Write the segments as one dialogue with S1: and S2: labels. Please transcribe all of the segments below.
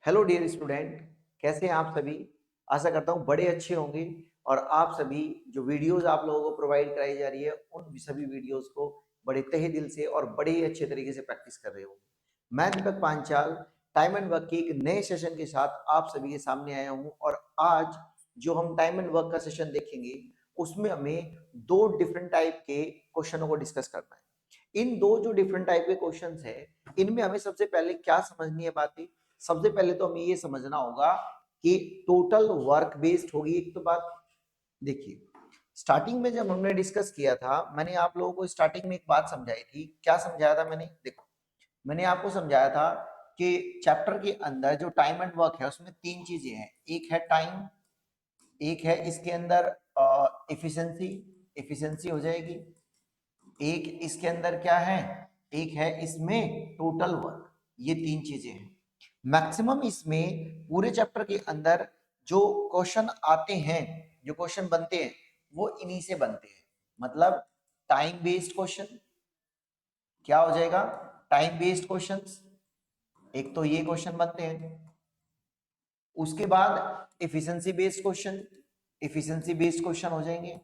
S1: Hello dear student, कैसे हैं आप सभी। आशा करता हूँ बड़े अच्छे होंगे और आप सभी जो वीडियोस आप लोगों को प्रोवाइड कराई जा रही है उन सभी वीडियोस को बड़े तहे दिल से और बड़े ही अच्छे तरीके से प्रैक्टिस कर रहे होंगे। मैं दीपक पांचाल टाइम एंड वर्क के एक नए सेशन के साथ आप सभी के सामने आया हूँ और आज जो हम टाइम एंड वर्क का सेशन देखेंगे उसमें हमें दो डिफरेंट टाइप के क्वेश्चनों को डिस्कस करना है। इन दो जो डिफरेंट टाइप के क्वेश्चंस है इनमें हमें सबसे पहले क्या समझनी है बातें। सबसे पहले तो हमें ये समझना होगा कि टोटल वर्क बेस्ड होगी एक तो बात। देखिए, स्टार्टिंग में जब हमने डिस्कस किया था मैंने आप लोगों को स्टार्टिंग में एक बात समझाई थी। क्या समझाया था मैंने? देखो, मैंने आपको समझाया था कि चैप्टर के अंदर जो टाइम एंड वर्क है उसमें तीन चीजें हैं। एक है टाइम, एक है इसके अंदर एफिशिएंसी, एफिशिएंसी हो जाएगी। एक इसके अंदर क्या है, एक है इसमें टोटल वर्क। ये तीन चीजें हैं। मैक्सिमम इसमें पूरे चैप्टर के अंदर जो क्वेश्चन आते हैं, जो क्वेश्चन बनते हैं वो इन्हीं से बनते हैं। मतलब टाइम बेस्ड क्वेश्चन क्या हो जाएगा, टाइम बेस्ड क्वेश्चंस, एक तो ये क्वेश्चन बनते हैं। उसके बाद efficiency based question, efficiency based question हो जाएंगे।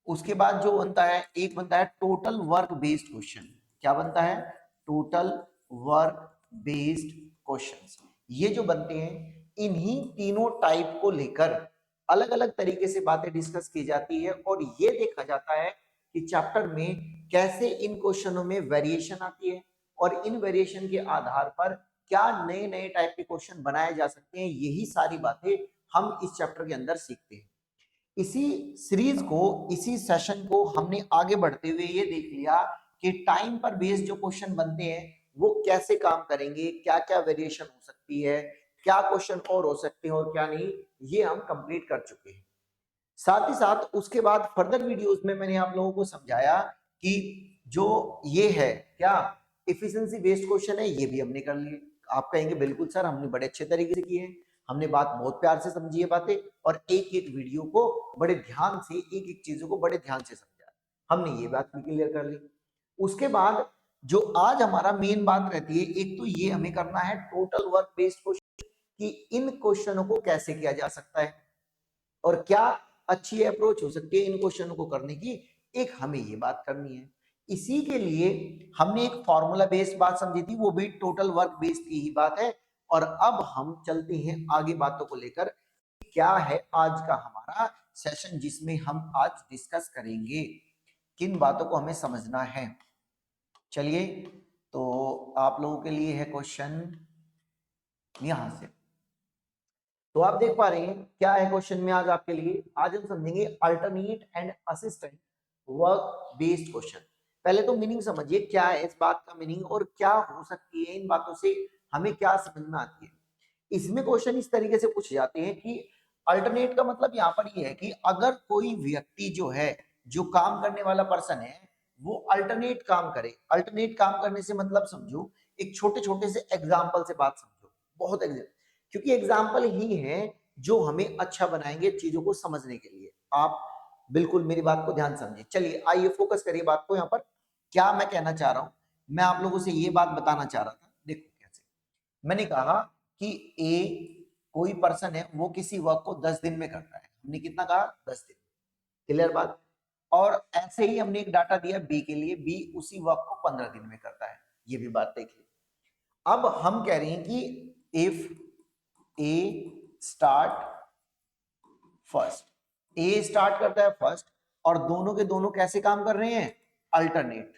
S1: उसके बाद जो बनता है, एक बनता है टोटल वर्क बेस्ड क्वेश्चन। क्या बनता है? Total work based questions. ये जो बनते हैं इन्हीं तीनों टाइप को लेकर अलग अलग तरीके से बातें डिस्कस की जाती है और ये देखा जाता है कि चैप्टर में कैसे इन क्वेश्चनों में वेरिएशन आती है और इन वेरिएशन के आधार पर क्या नए नए टाइप के क्वेश्चन बनाए जा सकते हैं। यही सारी बातें हम इस चैप्टर के अंदर सीखते हैं। इसी सीरीज को, इसी सेशन को हमने आगे बढ़ते हुए ये देख लिया कि टाइम पर बेस्ड जो क्वेश्चन बनते हैं वो कैसे काम करेंगे, क्या क्या वेरिएशन हो सकती है, क्या क्वेश्चन और हो सकते हैं और क्या नहीं, ये हम कंप्लीट कर चुके हैं। साथ ही साथ उसके बाद फर्दर वीडियोस में मैंने आप लोगों को समझाया कि जो ये है क्या इफिशिएंसी बेस्ड क्वेश्चन है ये भी हमने कर लिए। आप कहेंगे बिल्कुल सर हमने बड़े अच्छे तरीके से किए हैं, हमने बात बहुत प्यार से समझी है बातें और एक एक वीडियो को बड़े ध्यान से, एक एक चीजों को बड़े ध्यान से समझा, हमने ये बात भी क्लियर कर ली। उसके बाद जो आज हमारा मेन बात रहती है, एक तो ये हमें करना है टोटल वर्क बेस्ड क्वेश्चन कि इन क्वेश्चनों को कैसे किया जा सकता है और क्या अच्छी अप्रोच हो सकती है इन क्वेश्चनों को करने की, एक हमें ये बात करनी है। इसी के लिए हमने एक फॉर्मूला बेस्ड बात समझी थी, वो भी टोटल वर्क बेस्ड की ही बात है। और अब हम चलते हैं आगे बातों को लेकर। क्या है आज का हमारा सेशन जिसमें हम आज डिस्कस करेंगे, किन बातों को हमें समझना है। चलिए, तो आप लोगों के लिए है क्वेश्चन यहां से। तो आप देख पा रहे हैं क्या है क्वेश्चन में आज आपके लिए। आज हम समझेंगे alternate and assistant work based question. पहले तो मीनिंग समझिए क्या है इस बात का मीनिंग और क्या हो सकती है, इन बातों से हमें क्या समझ में आती है। इसमें क्वेश्चन इस तरीके से पूछे जाते हैं कि अल्टरनेट का मतलब यहाँ पर ये है कि अगर कोई व्यक्ति जो है, जो काम करने वाला पर्सन है, वो अल्टरनेट काम करे। अल्टरनेट काम करने से मतलब समझो, एक छोटे छोटे से एग्जाम्पल से बात समझो, बहुत क्योंकि एग्जाम्पल ही है जो हमें अच्छा बनाएंगे चीजों को समझने के लिए। आप बिल्कुल मेरी बात को ध्यान समझिए। चलिए आइए फोकस करिए बात को। यहाँ पर क्या मैं कहना चाह रहा हूं, मैं आप लोगों से ये बात बताना चाह रहा था। देखो कैसे मैंने कहा कि ए कोई पर्सन है, वो किसी वर्क को 10 दिन में करता है। हमने कितना कहा? 10 दिन। क्लियर बात। और ऐसे ही हमने एक डाटा दिया बी के लिए, बी उसी वर्क को 15 दिन में करता है। ये भी बात देखिए। अब हम कह रहे हैं कि if A start first, A start करता है फर्स्ट और दोनों के दोनों कैसे काम कर रहे हैं? अल्टरनेट,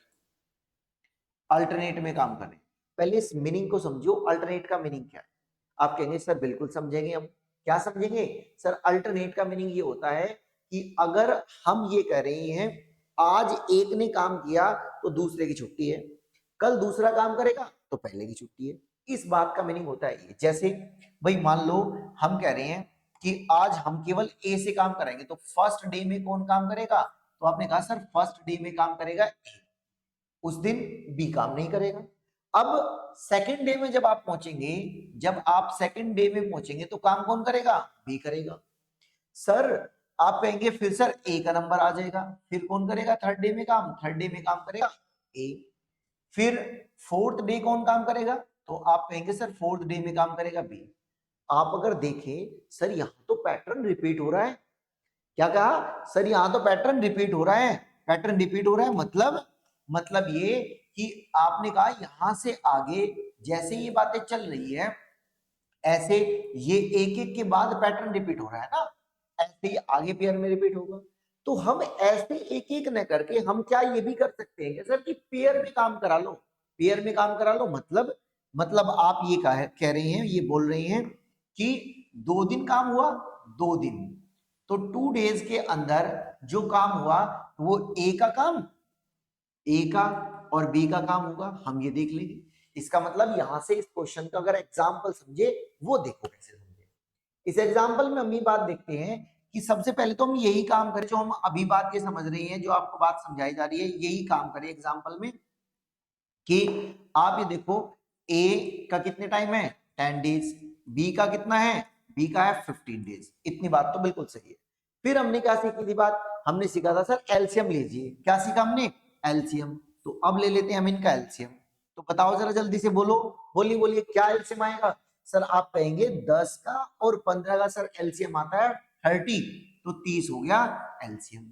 S1: अल्टरनेट में काम कर रहे हैं। पहले इस मीनिंग को समझो, अल्टरनेट का मीनिंग क्या है। आप कहेंगे सर बिल्कुल समझेंगे हम। क्या समझेंगे सर? अल्टरनेट का मीनिंग ये होता है कि अगर हम ये कह रहे हैं आज एक ने काम किया तो दूसरे की छुट्टी है, कल दूसरा काम करेगा तो पहले की छुट्टी है। इस बात का मीनिंग होता है ये। जैसे भाई मान लो हम कह रहे हैं कि आज हम केवल ए से काम कराएंगे, तो फर्स्ट डे में कौन काम करेगा? तो आपने कहा सर फर्स्ट डे में काम करेगा ए, उस दिन बी काम नहीं करेगा। अब सेकंड डे में जब आप पहुंचेंगे, जब आप सेकंड डे में पहुंचेंगे तो काम कौन करेगा? बी करेगा। सर आप कहेंगे फिर सर ए का नंबर आ जाएगा, फिर कौन करेगा थर्ड डे में काम? थर्ड डे में काम करेगा ए। फिर फोर्थ डे कौन काम करेगा? तो आप कहेंगे सर फोर्थ डे में काम करेगा बी। आप अगर देखें सर यहाँ तो पैटर्न रिपीट हो रहा है। क्या कहा सर? यहाँ तो पैटर्न रिपीट हो रहा है। पैटर्न रिपीट हो रहा है मतलब ये कि आपने कहा यहां से आगे जैसे ये बातें चल रही है ऐसे ये एक एक के बाद पैटर्न रिपीट हो रहा है ना, ऐसे ही आगे पेयर में रिपीट होगा। तो हम ऐसे एक एक न करके हम क्या ये भी कर सकते हैं सर कि पेयर में काम करा लो। पेयर में काम करा लो मतलब आप ये कह रहे हैं, ये बोल रहे हैं कि 2 दिन काम हुआ, 2 दिन, तो 2 डेज के अंदर जो काम हुआ वो ए का काम, ए का और बी का काम होगा। हम ये देख लेंगे। इसका मतलब यहां से इस क्वेश्चन का अगर एग्जाम्पल समझे वो देखो कैसे समझे। इस एग्जाम्पल में हम ये बात देखते हैं कि सबसे पहले तो हम यही काम करें जो हम अभी बात ये समझ रहे हैं, जो आपको बात समझाई जा रही है, यही काम करें एग्जाम्पल में कि आप ये देखो ए का कितने टाइम है 10 डेज, बी का कितना है, बी का है 15 डेज। इतनी बात तो बिल्कुल सही है। फिर हमने क्या सीखी थी बात, हमने सीखा था सर एलसीएम लीजिए। क्या सीखा हमने? एलसीएम। तो अब ले लेते हैं हम इनका एलसीएम। तो बताओ जरा जल्दी से, बोलो, बोलिए बोलिए क्या एलसीएम आएगा? सर आप कहेंगे 10 का और 15 का सर एलसीएम आता है 30, तो 30 हो गया एलसीएम।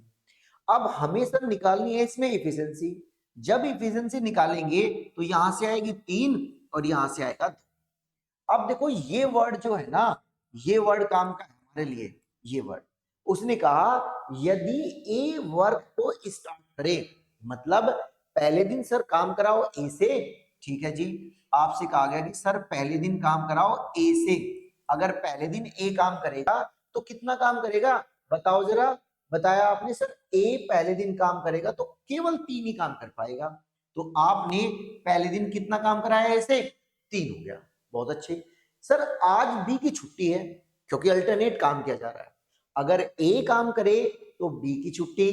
S1: अब हमें सर निकालनी है इसमें इफिशिएंसी। जब इफिशिएंसी निकालेंगे तो यहां से आएगी 3 और यहां से आएगा 2। अब देखो ये वर्ड जो है ना, ये वर्ड काम का है हमारे लिए। ये वर्ड उसने कहा यदि ए वर्क को स्टार्ट करे, मतलब पहले दिन सर काम कराओ ए से। ठीक है जी, आपसे कहा गया कि सर पहले दिन काम कराओ ए से। अगर पहले दिन ए काम करेगा तो कितना काम करेगा बताओ जरा। बताया आपने सर ए पहले दिन काम करेगा तो केवल 3 ही काम कर पाएगा। तो आपने पहले दिन कितना काम कराया ऐसे? 3 हो गया। बहुत अच्छे। सर आज बी की छुट्टी है क्योंकि अल्टरनेट काम किया जा रहा है। अगर ए काम करे तो बी की छुट्टी,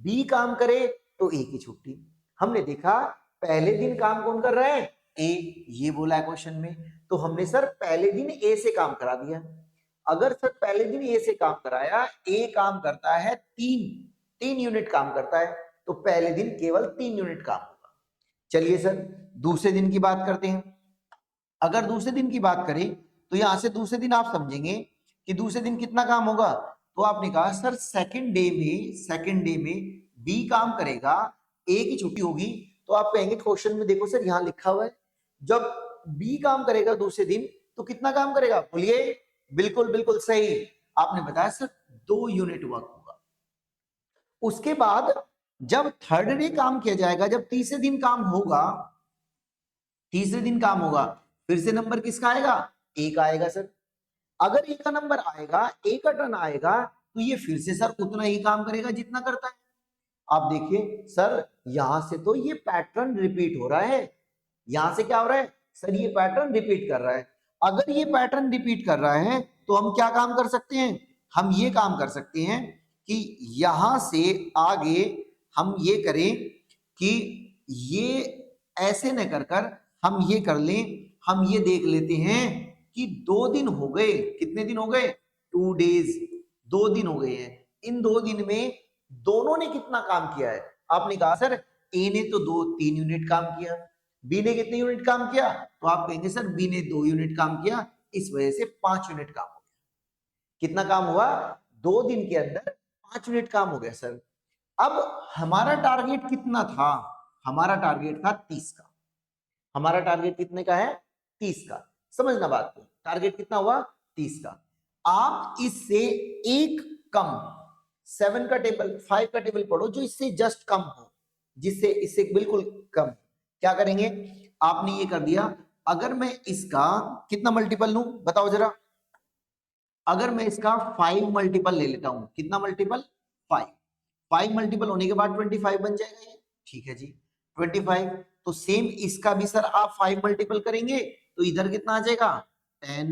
S1: बी काम करे तो ए की छुट्टी। हमने देखा पहले दिन काम कौन कर रहा है? ए, ये बोला है क्वेश्चन में। तो हमने सर पहले दिन ए से काम करा दिया। अगर सर पहले दिन ए से काम कराया, ए काम करता है 3 यूनिट काम करता है, तो पहले दिन केवल 3 यूनिट काम होगा। चलिए सर दूसरे दिन की बात करते हैं। अगर दूसरे दिन की बात करें तो यहां से दूसरे दिन आप समझेंगे कि दूसरे दिन कितना काम होगा। तो आपने कहा सर सेकंड डे में बी काम करेगा, ए की छुट्टी होगी। तो आप कहेंगे क्वेश्चन में देखो सर यहां लिखा हुआ है जब बी काम करेगा दूसरे दिन तो कितना काम करेगा? बोलिए। बिल्कुल बिल्कुल सही आपने बताया सर 2 यूनिट वर्क होगा। उसके बाद जब थर्ड डे काम किया जाएगा, जब तीसरे दिन काम होगा, तीसरे दिन काम होगा, फिर से नंबर किसका आएगा? ए का आएगा सर। अगर ए का नंबर आएगा, ए का टर्न आएगा, तो ये फिर से सर उतना ही काम करेगा जितना करता है। आप देखिए सर यहां से तो ये पैटर्न रिपीट हो रहा है। यहां से क्या हो रहा है सर? ये पैटर्न रिपीट कर रहा है। अगर ये पैटर्न रिपीट कर रहा है तो हम क्या काम कर सकते हैं? हम ये काम कर सकते हैं कि यहां से आगे हम ये करें कि ये ऐसे न कर कर हम ये कर लें, हम ये देख लेते हैं कि 2 दिन हो गए। कितने दिन हो गए? 2 डेज। 2 दिन हो गए हैं। इन 2 दिन में दोनों ने कितना काम किया है? आपने कहा सर ए ने तो 3 यूनिट काम किया, बी ने कितने यूनिट काम किया? तो आप कहेंगे सर बी ने 2 यूनिट काम किया, इस वजह से 5 यूनिट काम हो गया। कितना काम हुआ? 2 दिन के अंदर 5 यूनिट काम हो गया सर। अब हमारा टारगेट कितना था? हमारा टारगेट था 30 का। हमारा टारगेट कितने का है? 30 का। समझना बात को, टारगेट कितना हुआ? 30 का। आप इससे एक कम 7 का टेबल, 5 का टेबल पढ़ो जो इससे जस्ट कम हो, जिससे इससे बिल्कुल कम। क्या करेंगे? आपने ये कर दिया, अगर मैं इसका कितना मल्टीपल लूं बताओ जरा। अगर मैं इसका 5 मल्टीपल ले लेता हूं, कितना मल्टीपल? 5। 5 मल्टीपल होने के बाद 25 बन जाएगा ये। ठीक है जी 25। तो सेम इसका भी सर आप 5 मल्टीपल करेंगे तो इधर कितना आ जाएगा? 10।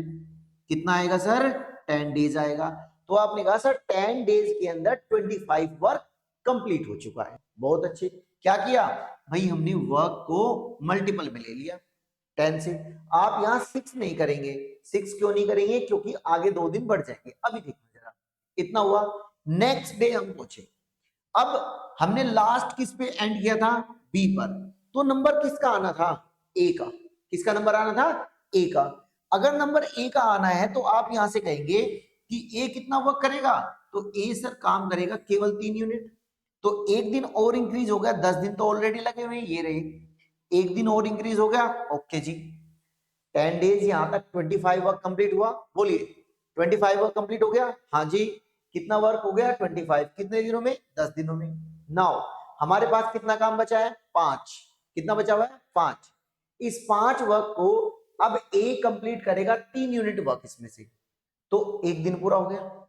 S1: कितना आएगा सर? 10 डेज आएगा। तो आपने कहा सर 10 डेज के अंदर 25 वर्क कंप्लीट हो चुका है। बहुत अच्छे। क्या किया भाई? हमने वर्क को मल्टीपल में ले लिया 10 से। आप यहाँ 6 नहीं करेंगे। 6 क्यों नहीं करेंगे? क्योंकि आगे 2 दिन बढ़ जाएंगे। अभी देखो जरा, इतना हुआ। नेक्स्ट डे हम पहुंचे। अब हमने लास्ट किस पे एंड किया था? बी पर। तो नंबर किसका आना था? ए का। किसका नंबर आना था? ए का। अगर नंबर ए का आना है तो आप यहां से कहेंगे कि ए कितना वर्क करेगा, तो ए सर काम करेगा केवल 3 यूनिट। तो एक दिन और इंक्रीज हो गया, 10 दिन तो ऑलरेडी लगे हुए हैं, ये रहे, एक दिन और इंक्रीज हो गया, ओके जी। 10 डेज यहां तक 25 वर्क कंप्लीट हुआ, बोलिए 25 वर्क कंप्लीट हो गया, हाँ जी। कितना वर्क हो गया? 25। कितने दिनों में? 10 दिनों में। नाउ हमारे पास कितना काम बचा है? 5। कितना बचा हुआ है? 5। इस 5 वर्क को अब ए कंप्लीट करेगा 3 यूनिट वर्क इसमें से, तो एक दिन पूरा हो गया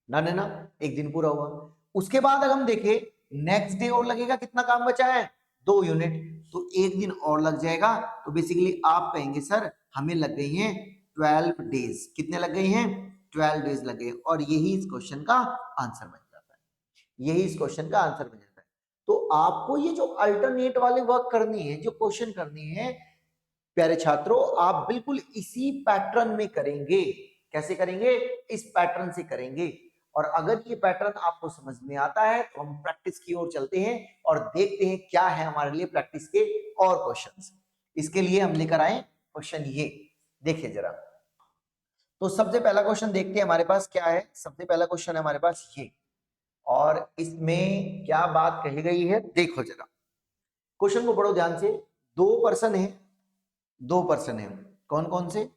S1: ना, एक दिन पूरा हुआ। उसके बाद अगर हम देखें नेक्स्ट डे और लगेगा, कितना काम बचा है? 2 यूनिट, तो एक दिन और लग जाएगा। तो बेसिकली आप कहेंगे सर हमें लग गई हैं 12 डेज। कितने लग गई हैं? 12 डेज लगे। और यही इस क्वेश्चन का आंसर बन जाता है, यही इस क्वेश्चन का आंसर बन जाता है। तो आपको ये जो अल्टरनेट वाले वर्क करनी है, जो क्वेश्चन करनी है प्यारे छात्रों, आप बिल्कुल इसी पैटर्न में करेंगे। कैसे करेंगे? इस पैटर्न से करेंगे। और अगर ये पैटर्न आपको समझ में आता है तो हम प्रैक्टिस की ओर चलते हैं और देखते हैं क्या है हमारे लिए प्रैक्टिस के और क्वेश्चंस। इसके लिए हम लेकर आए क्वेश्चन, ये देखिए जरा। तो सबसे पहला क्वेश्चन देखते हैं हमारे पास क्या है। सबसे पहला क्वेश्चन है हमारे पास ये, और इसमें क्या बात कही गई है देखो जरा। क्वेश्चन को पढ़ो ध्यान से। 2 पर्सन है, 2 पर्सन है, कौन कौन से?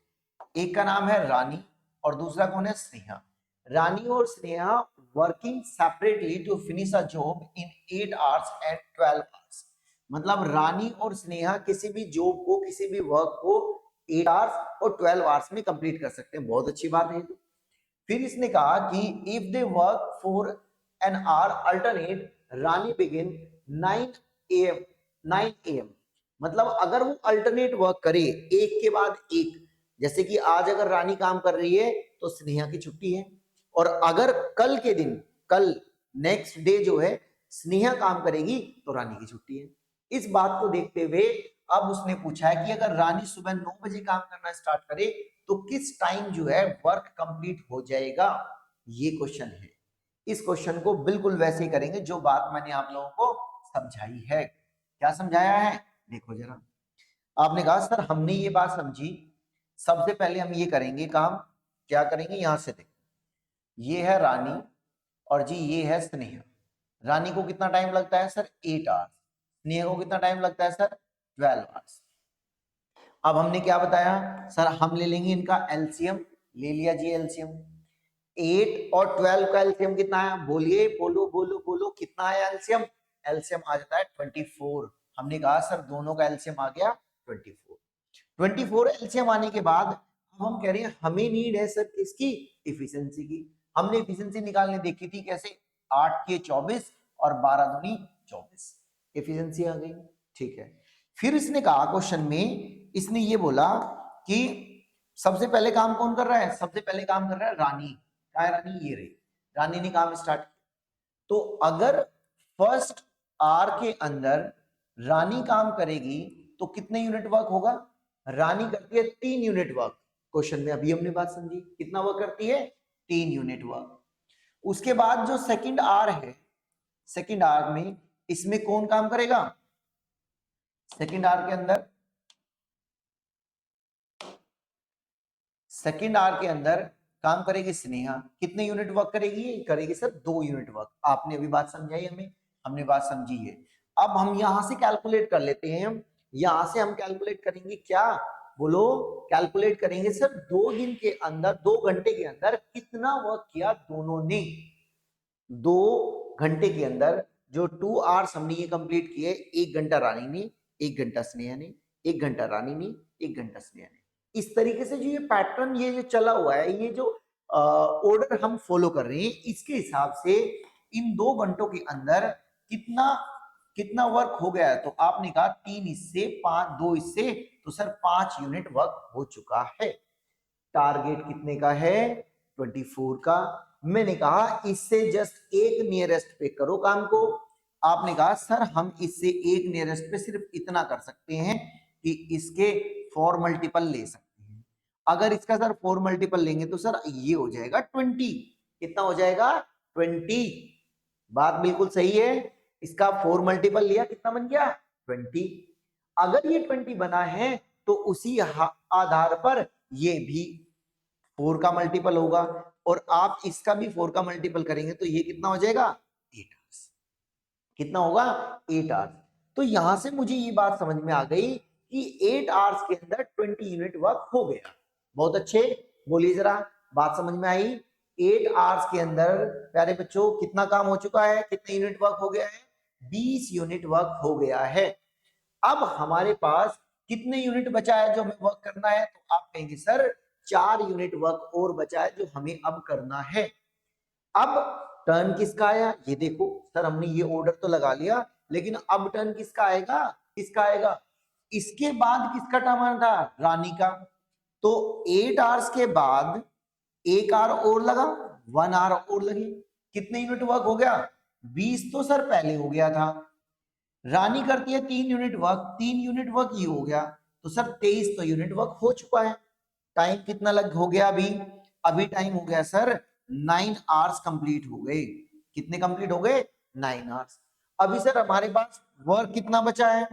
S1: एक का नाम है रानी और दूसरा कौन है? स्नेहा। रानी और Sneha working separately to finish a job in 8 hours and 12 hours. मतलब रानी और स्नेहा किसी भी जॉब को, किसी भी वर्क को 8 आवर्स और 12 आवर्स में कंप्लीट कर सकते हैं। बहुत अच्छी बात है। फिर इसने कहा कि if they work for an hour alternate, Rani begin 9 AM 9 AM। मतलब अगर वो अल्टरनेट वर्क करे एक के बाद एक, जैसे कि आज अगर रानी काम कर रही है तो स्नेहा की छुट्टी है, और अगर कल के दिन, कल नेक्स्ट डे जो है स्नेहा काम करेगी तो रानी की छुट्टी है। इस बात को देखते हुए अब उसने पूछा है कि अगर रानी सुबह 9 बजे काम करना स्टार्ट करे तो किस टाइम जो है वर्क कंप्लीट हो जाएगा, ये क्वेश्चन है। इस क्वेश्चन को बिल्कुल वैसे ही करेंगे जो बात मैंने आप लोगों को समझाई है। क्या समझाया है? देखो जरा। आपने कहा सर हमने ये बात समझी, सबसे पहले हम ये करेंगे काम, क्या करेंगे? यहां से देखो, ये है रानी और जी ये है स्नेहा। रानी को कितना टाइम लगता है सर? 8 आवर्स। स्नेहा को कितना टाइम लगता है सर? 12 आवर्स। अब हमने क्या बताया सर? हम ले लेंगे इनका एलसीएम। ले लिया जी एलसीएम। 8 और 12 का एलसीएम कितना है? बोलिए, बोलो बोलो बोलो, कितना है एलसीएम? एलसीएम आ जाता है 24। हमने कहा सर दोनों का एलसीएम आ गया 24। 24 एलसीएम आने के बाद अब हम कह रहे हैं हमें नीड है सर किसकी? इफिशिएंसी की। हमने इफिशिएंसी निकालने देखी थी कैसे? 8 के 24 और 12 दूनी 24। इफिशिएंसी आ गई, ठीक है। फिर इसने कहा क्वेश्चन में, इसने ये बोला कि सबसे पहले काम कौन कर रहा है? सबसे पहले काम कर रहा है रानी। क्या है? रानी, ये रही। रानी ने काम स्टार्ट किया। तो अगर फर्स्ट आवर के अंदर रानी काम करेगी तो कितने यूनिट वर्क होगा? रानी करती है 3 यूनिट वर्क। क्वेश्चन में अभी हमने बात समझी, कितना वर्क करती है? 3 यूनिट वर्क। उसके बाद जो सेकंड आवर है, सेकंड आवर में इसमें कौन काम करेगा? सेकंड आवर के अंदर, सेकंड आवर के अंदर काम करेगी स्नेहा। कितने यूनिट वर्क करेगी? करेगी सर 2 यूनिट वर्क। आपने अभी बात समझाई हमें, हमने बात समझी है। अब हम यहां से कैलकुलेट कर लेते हैं। हम यहां से हम कैलकुलेट करेंगे क्या? बोलो, कैलकुलेट करेंगे सर 2 दिन के अंदर, 2 घंटे के अंदर कितना वर्क किया दोनों ने। 2 घंटे के अंदर जो 2 आवर्स हमने ये कंप्लीट किए, 1 घंटा रानी ने, 1 घंटा स्नेहा ने, 1 घंटा रानी ने, 1 घंटा स्नेहा ने। इस तरीके से जो ये पैटर्न, ये जो चला हुआ है, ये जो ऑर्डर हम फॉलो कर रहे हैं, इसके हिसाब से इन 2 घंटों के अंदर कितना कितना वर्क हो गया है। तो आपने कहा 3 इससे 5, 2 इससे, तो सर 5 यूनिट वर्क हो चुका है। टारगेट कितने का है? 24 का। मैंने कहा इससे जस्ट एक नियरेस्ट पे करो काम को। आपने कहा सर हम इससे एक नियरेस्ट पे सिर्फ इतना कर सकते हैं कि इसके 4 मल्टीपल ले सकते हैं। अगर इसका सर 4 मल्टीपल लेंगे तो सर ये हो जाएगा 20। कितना हो जाएगा? 20। बात बिल्कुल सही है। इसका 4 मल्टीपल लिया, कितना बन गया? 20। अगर ये 20 बना है तो उसी आधार पर ये भी 4 का मल्टीपल होगा, और आप इसका भी 4 का मल्टीपल करेंगे तो ये कितना हो जाएगा 8 आवर्स। कितना होगा 8 आवर्स। तो यहां से मुझे ये बात समझ में आ गई कि 8 आवर्स के अंदर 20 यूनिट वर्क हो गया। बहुत अच्छे, बोलिए जरा, बात समझ में आई। 8 आवर्स के अंदर प्यारे बच्चों कितना काम हो चुका है, कितने यूनिट वर्क हो गया है, 20 यूनिट वर्क हो गया है। अब हमारे पास कितने यूनिट बचा है जो हमें वर्क करना है, तो आप कहेंगे सर 4 यूनिट वर्क और बचा है जो हमें अब करना है। अब टर्न किसका आया, ये देखो सर, हमने ये ऑर्डर तो लगा लिया, लेकिन अब टर्न किसका आएगा, किसका आएगा, इसके बाद किसका टर्न था, रानी का। तो 8 आवर्स के बाद 1 आवर और लगा, 1 आवर और लगे, कितने यूनिट वर्क हो गया, 20 तो सर पहले हो गया था। रानी करती है 3 यूनिट वर्क, 3 यूनिट वर्क ये हो गया, तो सर 23 तो यूनिट वर्क हो चुका है। टाइम कितना लग हो गया अभी, अभी टाइम हो गया सर 9 आवर्स कंप्लीट हो गए। कितने कंप्लीट हो गए, 9 आवर्स। अभी सर हमारे पास वर्क कितना बचा है,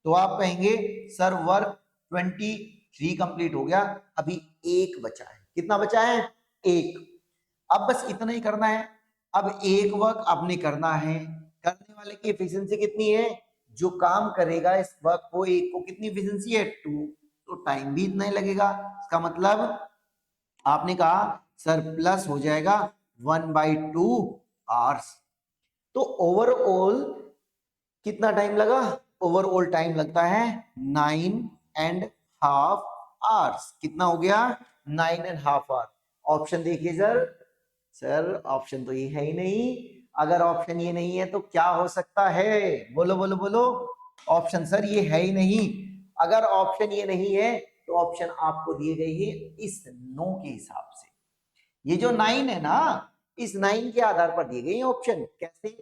S1: तो आप कहेंगे सर वर्क 23 कंप्लीट हो गया, अभी 1 बचा है। कितना बचा है, 1। अब बस इतना ही करना है। अब 1 वर्क आपने करना है, करने वाले की एफिशिएंसी कितनी है, जो काम करेगा इस वर्क को, 1 को कितनी एफिशिएंसी है, 2, तो टाइम भी इतना ही लगेगा। इसका मतलब आपने कहा सर प्लस हो जाएगा 1/2 आवर्स। तो ओवरऑल कितना टाइम लगा, ओवरऑल टाइम लगता है 9.5 आवर्स। कितना हो गया, 9.5 आवर। ऑप्शन देखिए सर ऑप्शन तो ये है ही नहीं। अगर ऑप्शन ये नहीं है तो क्या हो सकता है, बोलो बोलो बोलो, ऑप्शन सर ये है ही नहीं। अगर ऑप्शन ये नहीं है तो ऑप्शन आपको दिए गए हैं इस 9 के हिसाब से। ये जो 9 है ना, इस 9 के आधार पर दिए गए हैं ऑप्शन। कैसे,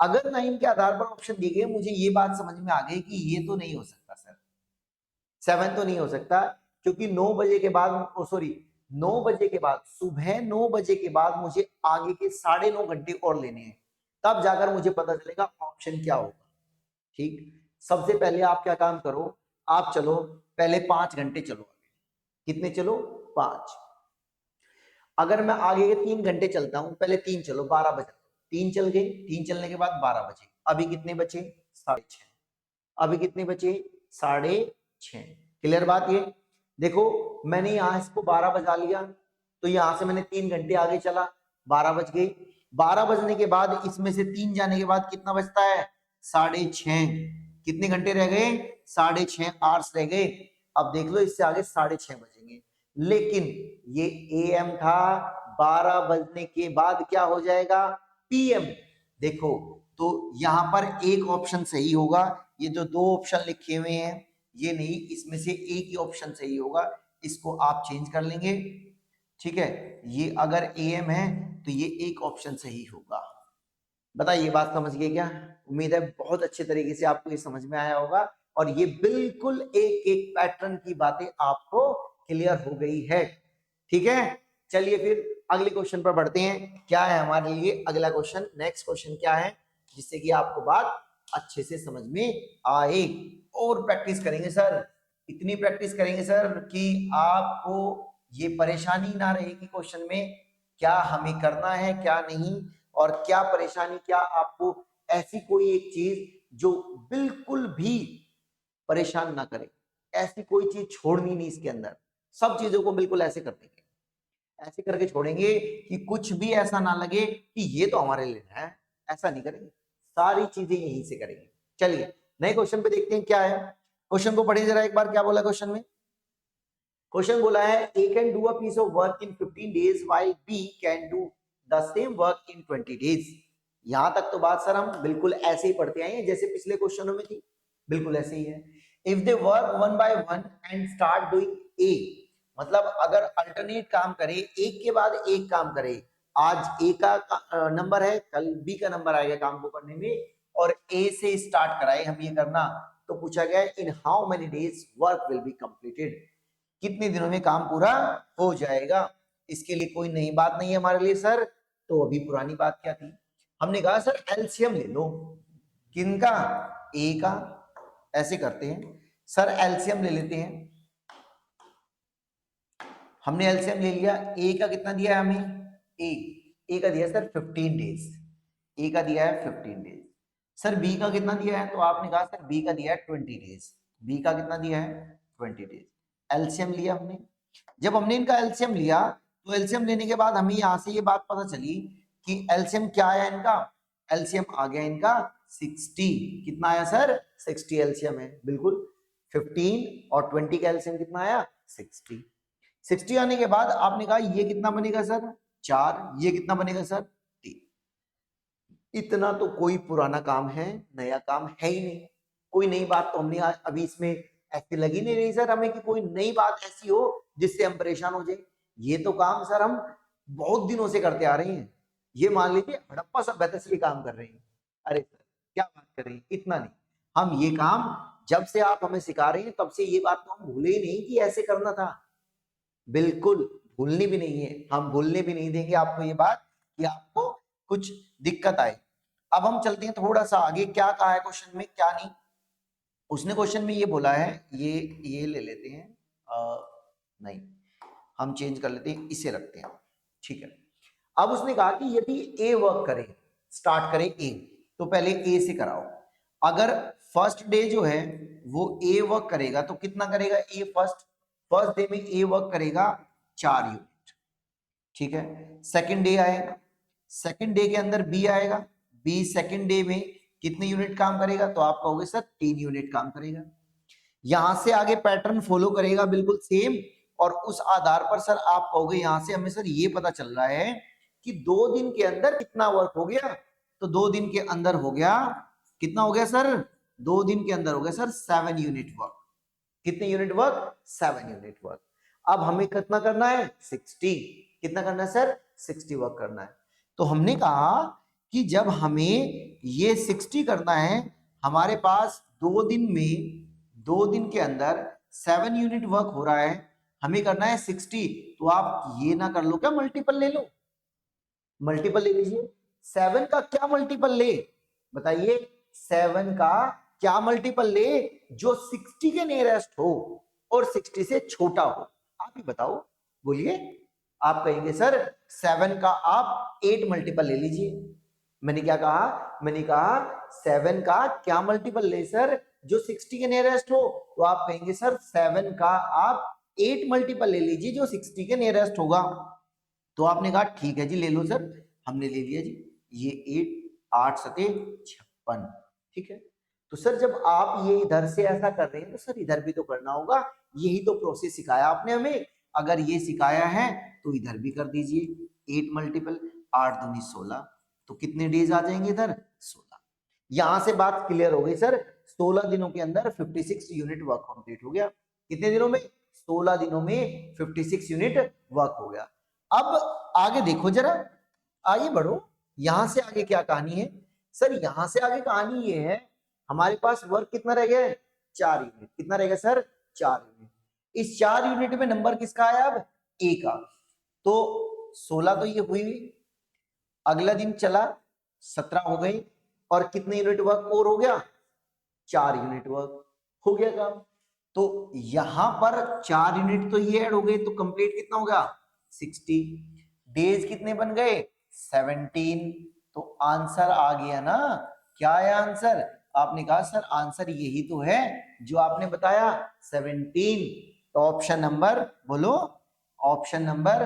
S1: अगर 9 के आधार पर ऑप्शन दिए गए, मुझे ये बात समझ में आ गई कि ये तो नहीं हो सकता सर, 7 तो नहीं हो सकता, क्योंकि 9 बजे के बाद, सॉरी 9 बजे के बाद, सुबह 9 बजे के बाद मुझे आगे के 9.5 घंटे और लेने हैं, तब जाकर मुझे पता चलेगा ऑप्शन क्या होगा। ठीक, सबसे पहले आप क्या काम करो, आप चलो पहले 5 घंटे चलो आगे। कितने चलो, 5। अगर मैं आगे के 3 घंटे चलता हूं, पहले 3 चलो, 12 बजे 3 चल गए, 3 चलने के बाद 12 बजे, अभी कितने बचे, 6:30। अभी कितने बचे, 6:30। क्लियर बात ये, देखो मैंने यहां इसको 12 बजा लिया, तो यहां से मैंने 3 घंटे आगे चला, 12 बज गए। 12 बजने के बाद इसमें से 3 जाने के बाद कितना बचता है, 6:30। कितने घंटे रह गए, 6:30 आवर्स रह गए। अब देख लो इससे आगे 6:30 बजेंगे, लेकिन ये AM था, 12 बजने के बाद क्या हो जाएगा, PM। देखो तो यहां पर एक ऑप्शन सही होगा, ये जो 2 ऑप्शन लिखे हुए हैं ये नहीं, इसमें से एक ही ऑप्शन सही होगा, इसको आप चेंज कर लेंगे। ठीक है, ये अगर AM है तो ये एक ऑप्शन सही होगा। बताइए बात समझ गए क्या, उम्मीद है बहुत अच्छे तरीके से आपको ये समझ में आया होगा, और ये बिल्कुल एक एक पैटर्न की बातें आपको क्लियर हो गई है। ठीक है, चलिए फिर अगले क्वेश्चन पर बढ़ते हैं। क्या है हमारे लिए अगला क्वेश्चन, नेक्स्ट क्वेश्चन क्या है, जिससे कि आपको बात अच्छे से समझ में आए। और प्रैक्टिस करेंगे सर, इतनी प्रैक्टिस करेंगे सर कि आपको ये परेशानी ना रहेगी क्वेश्चन में, क्या हमें करना है क्या नहीं, और क्या परेशानी, क्या आपको ऐसी कोई एक चीज जो बिल्कुल भी परेशान ना करे, ऐसी कोई चीज छोड़नी नहीं इसके अंदर, सब चीजों को बिल्कुल ऐसे कर देंगे, ऐसे करके छोड़ेंगे कि कुछ भी ऐसा ना लगे कि ये तो हमारे लिए है, ऐसा नहीं करेंगे, सारी चीजें यहीं से करेंगे। चलिए नए क्वेश्चन पे देखते हैं क्या है। क्वेश्चन को पढ़िए जरा एक बार, क्या बोला क्वेश्चन में। क्वेश्चन बोला है A can do a piece of work in 15 days while B can do the same work in 20 days। यहां तक तो बात सर हम बिल्कुल ऐसे ही पढ़ते आए हैं जैसे पिछले क्वेश्चनों में थी, बिल्कुल ऐसे ही है। If they work one by one and start doing A, मतलब अगर अल्टरनेट काम करे, एक के बाद एक काम करे, आज A का नंबर है, कल B का नंबर आएगा काम को करने में, और A से स्टार्ट कराए हम ये करना, तो पूछा गया इन how many days work will be completed, कितने दिनों में काम पूरा हो जाएगा। इसके लिए कोई नई बात नहीं है हमारे लिए सर, तो अभी पुरानी बात क्या थी, हमने कहा सर एलसीएम ले लो, किनका, ए का। ऐसे करते हैं सर, एलसीएम ले लेते हैं, हमने एलसीएम ले लिया, ए का कितना दिया है हमें, ए का दिया सर 15 डेज, ए का दिया है 15 डेज। सर बी का कितना दिया है, तो आपने कहा सर बी का दिया है 20 डेज, बी का कितना दिया है 20 डेज। एलसीएम लिया हमने, जब हमने इनका एलसीएम लिया तो एलसीएम लेने के बाद हमें यहाँ से ये बात पता चली कि एलसीएम क्या आया इनका, एलसीएम आ गया इनका 60। कितना आया सर 60 एलसीएम है, बिल्कुल 15 और 20 का एलसीएम कितना आया 60। 60 आने के बाद आपने कहा ये कितना बनेगा सर 4, ये कितना बनेगा सर 3। इतना तो कोई पुराना काम है, नया काम है ही नहीं, कोई नई बात तो हमने अभी इसमें ऐसी लगी नहीं रही सर हमें कि कोई नई बात ऐसी हो जिससे हम परेशान हो जाए। ये तो काम सर हम बहुत दिनों से करते आ रहे हैं, ये मान लीजिए हड़प्पा सभ्यता से ये काम कर रहे हैं। अरे सर क्या बात कर रहे हैं, इतना नहीं, हम ये काम जब से आप हमें सिखा रहे हैं तब से ये बात तो हम भूले ही नहीं कि ऐसे करना था, बिल्कुल भूलनी भी नहीं है, हम भूलने भी नहीं देंगे आपको ये बात कि आपको कुछ दिक्कत आए। अब हम चलते हैं थोड़ा सा आगे, क्या कहा है क्वेश्चन में क्या नहीं। उसने क्वेश्चन में ये बोला है, ये ले लेते हैं, नहीं हम चेंज कर लेते हैं, इसे रखते हैं, ठीक है। अब उसने कहा कि यदि ए वर्क करे, स्टार्ट करे ए, तो पहले ए से कराओ। अगर फर्स्ट डे जो है वो ए वर्क करेगा तो कितना करेगा ए, फर्स्ट डे में ए वर्क करेगा 4 यूनिट, ठीक है। सेकंड डे आएगा, सेकंड डे के अंदर बी आएगा, बी सेकंड डे में कितने यूनिट काम करेगा, तो आप कहोगे सर 3 यूनिट काम करेगा। यहां से आगे पैटर्न फॉलो करेगा बिल्कुल सेम, और उस आधार पर सर आप कहोगे यहां से हमें सर ये पता चल रहा है कि 2 दिन के अंदर कितना वर्क हो गया, तो 2 दिन के अंदर हो गया, कितना हो गया सर 2 दिन के अंदर हो गया सर 7 यूनिट वर्क। कितने यूनिट वर्क 7 यूनिट वर्क। अब हमें कितना करना है 60, कितना करना है सर 60 वर्क करना है। तो हमने कहा कि जब हमें ये 60 करना है, हमारे पास 2 दिन में 2 दिन के अंदर 7 यूनिट वर्क हो रहा है, हमें करना है 60, तो आप ये ना कर लो क्या मल्टीपल ले लो, मल्टीपल ले लीजिए। 7 का क्या मल्टीपल ले बताइए, 7 का क्या मल्टीपल ले जो 60 के नियरेस्ट हो और 60 से छोटा हो, आप ही बताओ, बोलिए। आप कहेंगे सर 7 का आप 8 मल्टीपल ले लीजिए। मैंने क्या कहा, मैंने कहा 7 का क्या मल्टीपल ले सर जो 60 के नियरेस्ट हो, तो आप कहेंगे सर 7 का आप 8 मल्टीपल ले लीजिए जो 60 के नियरेस्ट होगा। तो आपने कहा ठीक है जी ले लो सर, हमने ले लिया जी, ये 8 8 सते 56, ठीक है। तो सर जब आप ये इधर से ऐसा कर रहे हैं तो सर इधर भी तो करना होगा, यही तो प्रोसेस सिखाया आपने हमें, अगर ये सिखाया है तो इधर भी कर दीजिए 8 मल्टीपल 8 दूनी 16, तो कितने डेज आ जाएंगे इधर 16। यहां से बात क्लियर हो गई सर, 16 दिनों के अंदर 56 यूनिट वर्क कंप्लीट हो गया। कितने दिनों में 16 दिनों में 56 यूनिट वर्क हो गया। अब आगे देखो जरा, आगे बढ़ो, यहां से आगे क्या कहानी है सर, यहां से आगे कहानी ये है हमारे पास वर्क कितना रह गया है 4 यूनिट, कितना रहेगा सर 4 यूनिट। इस 4 यूनिट में नंबर किसका आया अब ए का, तो 16 तो ये हुई, अगला दिन चला 17 हो गई, और कितने यूनिट वर्क और हो गया 4 यूनिट वर्क हो गया काम। तो यहां पर 4 यूनिट तो ये ऐड हो गए, तो कंप्लीट कितना हो गया 60। डेज कितने बन गए 17, तो आंसर आ गया ना, क्या है आंसर, आपने कहा सर आंसर यही तो है जो आपने बताया 17। तो ऑप्शन नंबर बोलो, ऑप्शन नंबर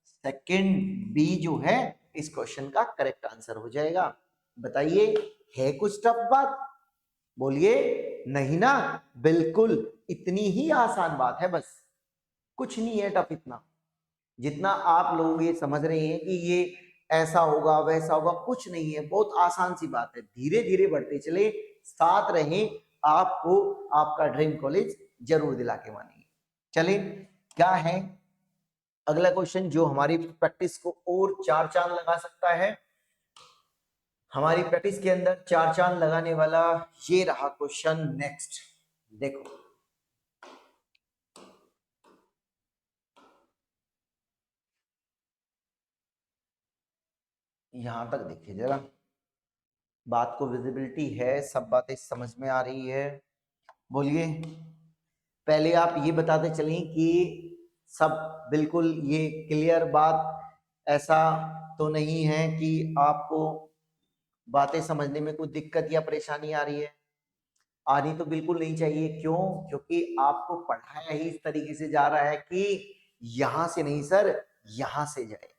S1: सेकंड बी जो है इस क्वेश्चन का करेक्ट आंसर हो जाएगा। बताइए है कुछ टफ बात, बोलिए नहीं ना, बिल्कुल इतनी ही आसान बात है, बस कुछ नहीं है टफ इतना। जितना आप लोग ये समझ रहे हैं कि ये ऐसा होगा वैसा होगा, कुछ नहीं है, बहुत आसान सी बात है। धीरे धीरे बढ़ते चले, साथ रहें, आपको आपका ड्रीम कॉलेज जरूर दिला के मानेंगे। चलिए क्या है अगला क्वेश्चन जो हमारी प्रैक्टिस को और 4 चांद लगा सकता है, हमारी प्रैक्टिस के अंदर 4 चांद लगाने वाला ये रहा क्वेश्चन नेक्स्ट। देखो यहां तक देखिए जरा, बात को विजिबिलिटी है, सब बातें समझ में आ रही है, बोलिए। पहले आप ये बताते चलें कि सब बिल्कुल ये क्लियर बात, ऐसा तो नहीं है कि आपको बातें समझने में कोई दिक्कत या परेशानी आ रही है? आनी तो बिल्कुल नहीं चाहिए। क्यों? क्योंकि आपको पढ़ाया ही इस तरीके से जा रहा है कि यहां से नहीं सर, यहां से जाए।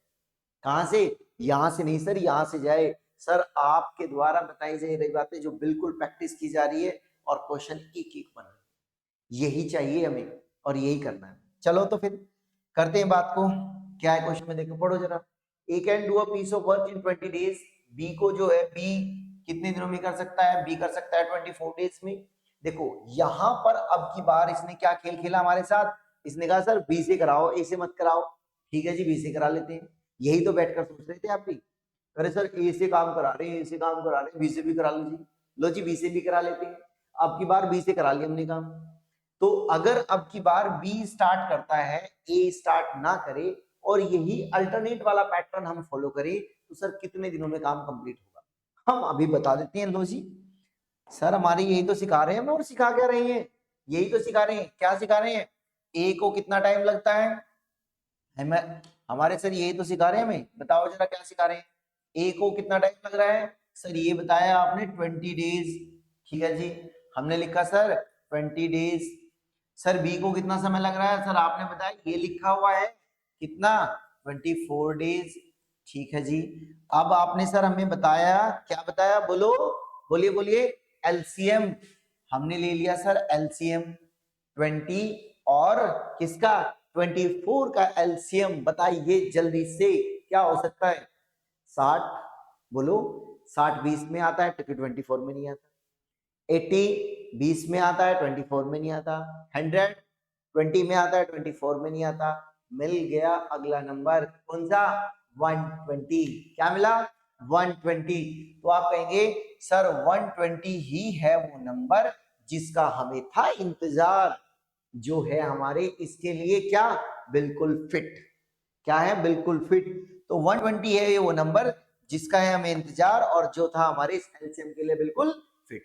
S1: कहां से? यहां से नहीं सर, यहां से जाए। सर आपके द्वारा बताई जा रही बातें जो बिल्कुल प्रैक्टिस की जा रही है और क्वेश्चन एक एक बन रहे हैं। यही चाहिए हमें और यही करना है। चलो तो फिर करते हैं बात को। क्या है क्वेश्चन में, देखो पढ़ो जरा। A can do a piece of work in 20 days. B को जो है, बी कितने दिनों में कर सकता है? बी कर सकता है 24 डेज में। देखो यहां पर अब की बार इसने क्या खेल खेला हमारे साथ, इसने कहा सर बी से कराओ, ए से मत कराओ। ठीक है जी, बी से करा लेते हैं। यही तो बैठकर सोच रहे थे आप भी। अरे सर ए से काम करा रहे हैं, ए से काम करा रहे हैं, बी से भी करा लो जी। लो जी, बी से भी करा लेते हैं। अब की बार बी से करा लिया हमने काम। तो अगर अब की बार बी स्टार्ट करता है, ए स्टार्ट ना करे और यही अल्टरनेट वाला पैटर्न हम फॉलो करें, तो सर कितने दिनों में काम कंप्लीट होगा हम अभी बता देते हैं। लो जी, सर हमारे यही तो सिखा रहे हैं हमें, और सिखा क्या रहे हैं? यही तो सिखा रहे हैं। क्या सिखा रहे हैं? ए को कितना टाइम लगता है? हमें हमारे सर यही तो सिखा रहे हैं हमें। बताओ जरा क्या सिखा रहे हैं? ए को कितना टाइम लग रहा है? सर ये बताया आपने 20 डेज। ठीक है जी, हमने लिखा सर 20 डेज। सर बी को कितना समय लग रहा है? सर आपने बताया, ये लिखा हुआ है कितना, 24 डेज। ठीक है जी। अब आपने सर हमें बताया, क्या बताया? बोलो, बोलिए बोलिए। एलसीएम हमने ले लिया सर, एलसीएम 20 और किसका? 24 का एलसीएम बताइए जल्दी से, क्या हो सकता है? 60। बोलो, 60 20 में आता है, 24 में नहीं आता। 80 20 में आता है, 24 में नहीं आता। 100 20 में आता है, 24 में नहीं आता। मिल गया अगला नंबर, कौन सा? 120। क्या मिला? 120। तो आप कहेंगे सर 120 ही है वो नंबर जिसका हमें था इंतजार, जो है हमारे इसके लिए क्या, बिल्कुल फिट। क्या है? बिल्कुल फिट। तो 120 है ये वो नंबर जिसका है हमें इंतजार और जो था हमारे इस एलसीएम के लिए बिल्कुल फिट।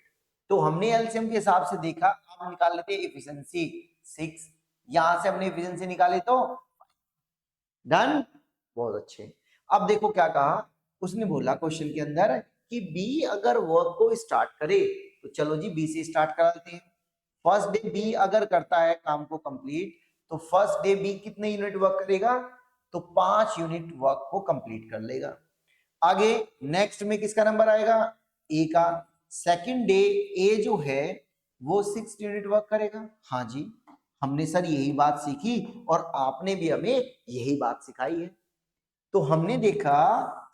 S1: तो हमने एलसीएम के हिसाब से देखा। अब निकाल लेते हैं एफिशिएंसी 6। यहां से हमने एफिशिएंसी निकाली तो डन, बहुत अच्छे। अब देखो क्या कहा उसने, बोला क्वेश्चन के अंदर कि बी अगर वर्क को स्टार्ट करे, तो चलो जी बी से स्टार्ट करा लेते हैं। फर्स्ट डे बी अगर करता है काम को कंप्लीट, तो फर्स्ट डे बी कितने यूनिट वर्क करेगा? तो 5 यूनिट वर्क को कंप्लीट कर लेगा। आगे नेक्स्ट में किसका नंबर आएगा? ए का। सेकंड डे ए जो है वो 6 यूनिट वर्क करेगा। हाँ जी, हमने सर यही बात सीखी और आपने भी हमें यही बात सिखाई है। तो हमने देखा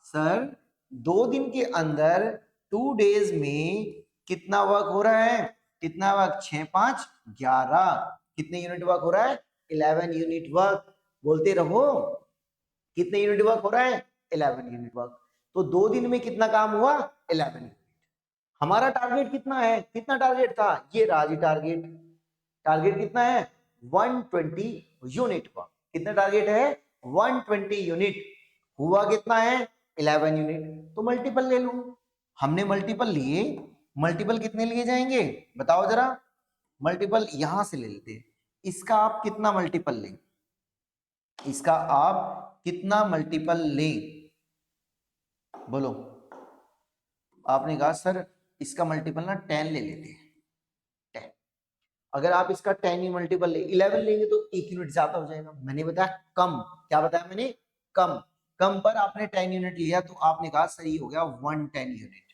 S1: सर 2 दिन के अंदर 2 डेज में कितना वर्क हो रहा है? कितना वर्क? 6 5 11। कितने यूनिट वर्क हो रहा है? 11 यूनिट वर्क। बोलते रहो, कितने यूनिट वर्क हो रहा है? 11 यूनिट वर्क। तो 2 दिन में कितना काम हुआ? 11 यूनिट। हमारा टारगेट कितना है? कितना टारगेट था? ये राजी टारगेट। टारगेट कितना है? 120 यूनिट का। कितना टारगेट है? 120 यूनिट। हुआ कितना है? 11 यूनिट। तो मल्टीपल ले लो। हमने मल्टीपल लिए। मल्टीपल कितने लिए जाएंगे बताओ जरा? मल्टीपल यहां से ले लेते हैं। इसका आप कितना मल्टीपल लें? इसका आप कितना मल्टीपल लें? बोलो। आपने कहा सर इसका मल्टीपल ना 10 ले लेते हैं। 10। अगर आप इसका 10 ही मल्टीपल ले 11 लेंगे तो 1 यूनिट ज्यादा हो जाएगा। मैंने बताया कम। क्या बताया मैंने? कम। कम पर आपने 10 यूनिट लिया तो आपने कहा सही हो गया 110 यूनिट।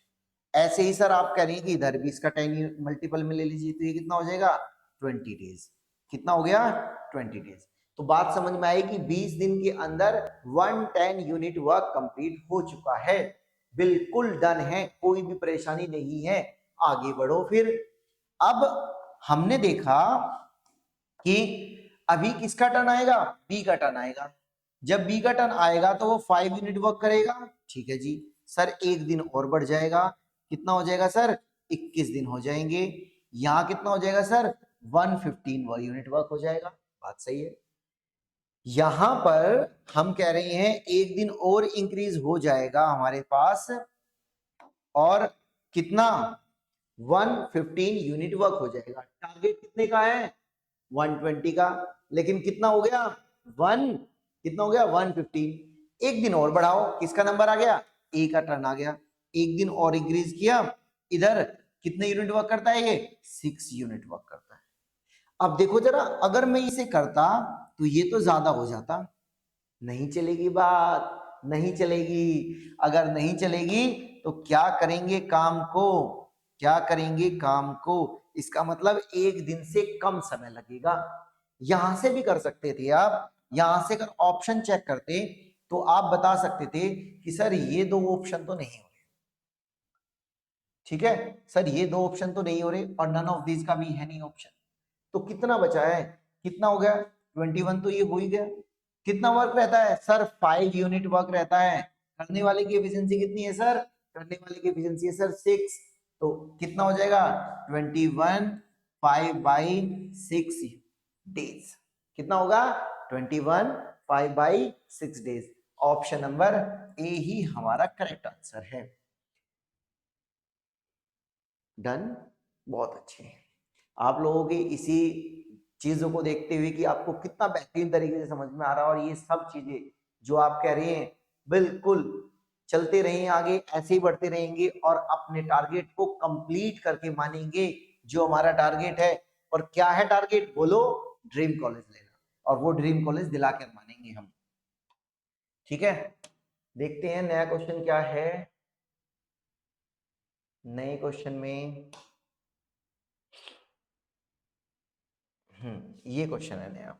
S1: ऐसे ही सर आप कह रहे हैं कि इधर भी इसका 10 मल्टीपल में ले लीजिए, तो ये कितना हो जाएगा? 20 डेज। कितना हो गया? 20 डेज। तो बात समझ में आई कि 20 दिन के अंदर 110 यूनिट वर्क कंप्लीट हो चुका है। बिल्कुल डन है, कोई भी परेशानी नहीं है। आगे बढ़ो फिर। अब हमने देखा कि अभी किसका टर्न आएगा? बी का टर्न आएगा। जब बी का टर्न आएगा तो वो 5 यूनिट वर्क करेगा। ठीक है जी। सर 1 दिन और बढ़ जाएगा। कितना हो जाएगा सर? 21 दिन हो जाएंगे। यहां कितना हो जाएगा सर? 115 यूनिट वर्क हो जाएगा। बात सही है। यहां पर हम कह रहे हैं 1 दिन और इंक्रीज हो जाएगा हमारे पास, और कितना? 115 यूनिट वर्क हो जाएगा। टारगेट कितने का है? 120 का। लेकिन कितना हो गया? 1 कितना हो गया 115। एक दिन और बढ़ाओ, किसका नंबर आ गया, ए का टर्न आ गया। एक दिन और इंक्रीज किया, इधर कितने यूनिट वर्क करता है ये 6 यूनिट वर्क करता है। अब देखो जरा, अगर मैं इसे करता तो ये तो ज्यादा हो जाता। नहीं चलेगी बात, नहीं चलेगी। अगर नहीं चलेगी तो क्या करेंगे काम को, क्या करेंगे काम को, इसका मतलब एक दिन से कम समय लगेगा। यहां से भी कर सकते थे आप, यहां से अगर ऑप्शन चेक करते तो आप बता सकते थे कि सर ये दो ऑप्शन तो नहीं हो रहे, ठीक है सर ये दो ऑप्शन तो नहीं हो रहे, और नन ऑफ दिस का भी है नहीं ऑप्शन। तो कितना बचा है, कितना हो गया 21, तो ये हो ही गया। कितना वर्क रहता है सर 5 यूनिट वर्क रहता है। करने वाले की एफिशिएंसी कितनी है सर, करने वाले की एफिशिएंसी है सर 6। तो कितना हो जाएगा 21 5/6 डेज। कितना होगा 21 5/6 डेज। ऑप्शन नंबर ए ही हमारा करेक्ट आंसर है। डन, बहुत अच्छे। आप लोगों की इसी चीजों को देखते हुए कि आपको कितना बेहतरीन तरीके से समझ में आ रहा है, और ये सब चीजें जो आप कह रहे हैं बिल्कुल चलते रहें आगे, ऐसे ही बढ़ते रहेंगे और अपने टारगेट को कंप्लीट करके मानेंगे जो हमारा टारगेट है। और क्या है टारगेट बोलो, ड्रीम कॉलेज लेना, और वो ड्रीम कॉलेज दिलाकर मानेंगे हम। ठीक है, देखते हैं नया क्वेश्चन क्या है। नए क्वेश्चन में ये क्वेश्चन है नया,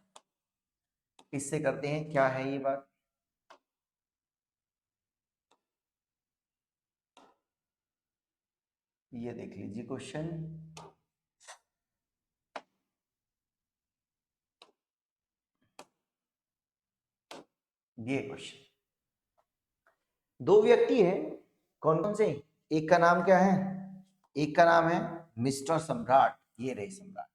S1: इससे करते हैं क्या है ये बात। ये देख लीजिए क्वेश्चन, ये क्वेश्चन, दो व्यक्ति हैं, कौन कौन से, एक का नाम क्या है, एक का नाम है मिस्टर सम्राट, ये रहे सम्राट।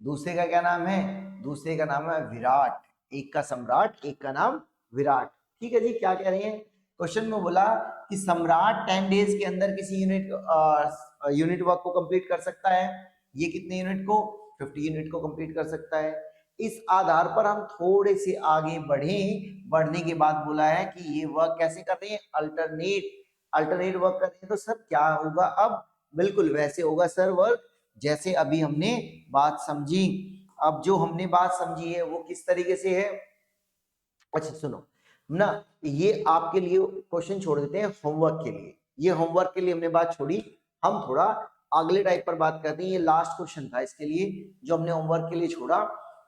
S1: दूसरे का क्या नाम है, दूसरे का नाम है विराट। एक का सम्राट, एक का नाम विराट। ठीक है जी, क्या कह रहे हैं क्वेश्चन में, बोला कि सम्राट 10 डेज के अंदर किसी यूनिट वर्क को कंप्लीट कर सकता है। ये कितने यूनिट को, 50 यूनिट को कंप्लीट कर सकता है। इस आधार पर हम थोड़े से आगे बढ़े, बढ़ने के बाद बोला है कि ये वर्क कैसे कर रहे हैं, अल्टरनेट वर्क कर रहे हैं। तो सर क्या होगा अब, बिल्कुल वैसे होगा सर वर्क जैसे अभी हमने बात समझी। अब जो हमने बात समझी है वो किस तरीके से है, अच्छा सुनो ना, ये आपके लिए क्वेश्चन छोड़ देते हैं होमवर्क के लिए। ये होमवर्क के लिए हमने बात छोड़ी, हम थोड़ा अगले टाइप पर बात करते हैं। ये लास्ट क्वेश्चन था इसके लिए जो हमने होमवर्क के लिए छोड़ा,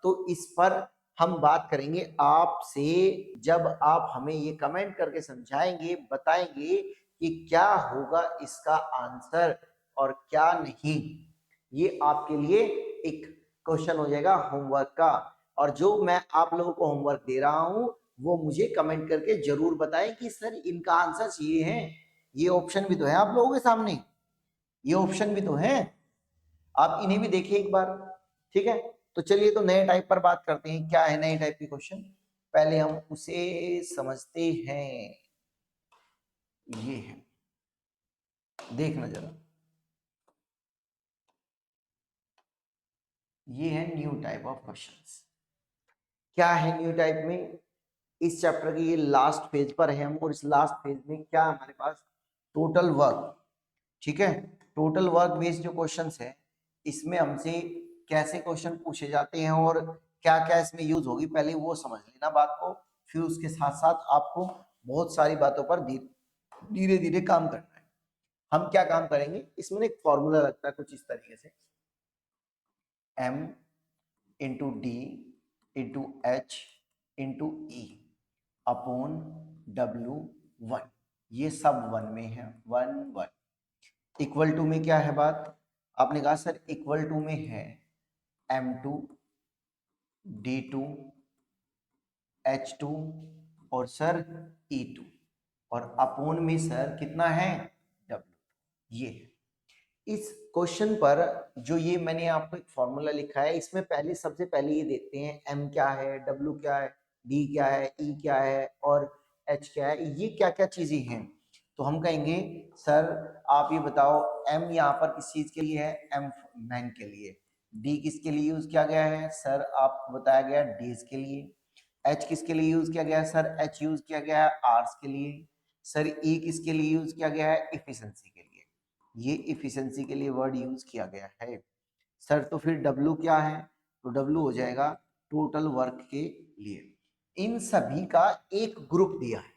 S1: तो इस पर हम बात करेंगे आपसे जब आप हमें ये कमेंट करके समझाएंगे, बताएंगे कि क्या होगा इसका आंसर और क्या नहीं। ये आपके लिए एक क्वेश्चन हो जाएगा होमवर्क का। और जो मैं आप लोगों को होमवर्क दे रहा हूं वो मुझे कमेंट करके जरूर बताएं कि सर इनका आंसर ये है। ये ऑप्शन भी तो है आप लोगों के सामने, ये ऑप्शन भी तो है, आप इन्हें भी देखिए एक बार। ठीक है, तो चलिए तो नए टाइप पर बात करते हैं, क्या है नए टाइप के क्वेश्चन, पहले हम उसे समझते हैं। ये है, देखना जरा, ये है न्यू टाइप ऑफ क्वेश्चंस। क्या है न्यू टाइप में, इस चैप्टर के ये लास्ट पेज पर है हम, और इस लास्ट पेज में क्या हमारे पास टोटल वर्क, ठीक है, टोटल वर्क बेस्ड जो क्वेश्चंस है इसमें हमसे कैसे क्वेश्चन पूछे जाते हैं और क्या क्या इसमें यूज होगी, पहले वो समझ लेना बात को। फिर उसके साथ साथ आपको बहुत सारी बातों पर धीरे धीरे काम करना है। हम क्या काम करेंगे, इसमें एक फॉर्मूला लगता है कुछ इस तरीके से, m into D into H into ई अपॉन W1, ये सब वन में है, 1 इक्वल टू में क्या है बात, आपने कहा सर इक्वल टू में है M2 D2 H2 और सर E2, और अपोन में सर कितना है W, ये है। इस क्वेश्चन पर जो ये मैंने आपको एक फॉर्मूला लिखा है, इसमें पहले सबसे पहले ये देखते हैं M क्या है, W क्या है, D क्या है, E क्या है और H क्या है, ये क्या क्या चीजें हैं। तो हम कहेंगे सर आप ये बताओ M यहाँ पर किस चीज के लिए है, M मैन के लिए, D किसके लिए यूज किया गया है, सर आपको बताया गया डेज के लिए, एच किसके लिए यूज किया गया है सर? एच यूज किया गया है आर्स के लिए। सर ई किसके लिए यूज किया गया है? इफिशिएंसी के लिए। ये इफिशिएंसी के लिए वर्ड यूज किया गया है सर। तो फिर डब्ल्यू क्या है? तो डब्ल्यू हो जाएगा टोटल वर्क के लिए। इन सभी का एक ग्रुप दिया है,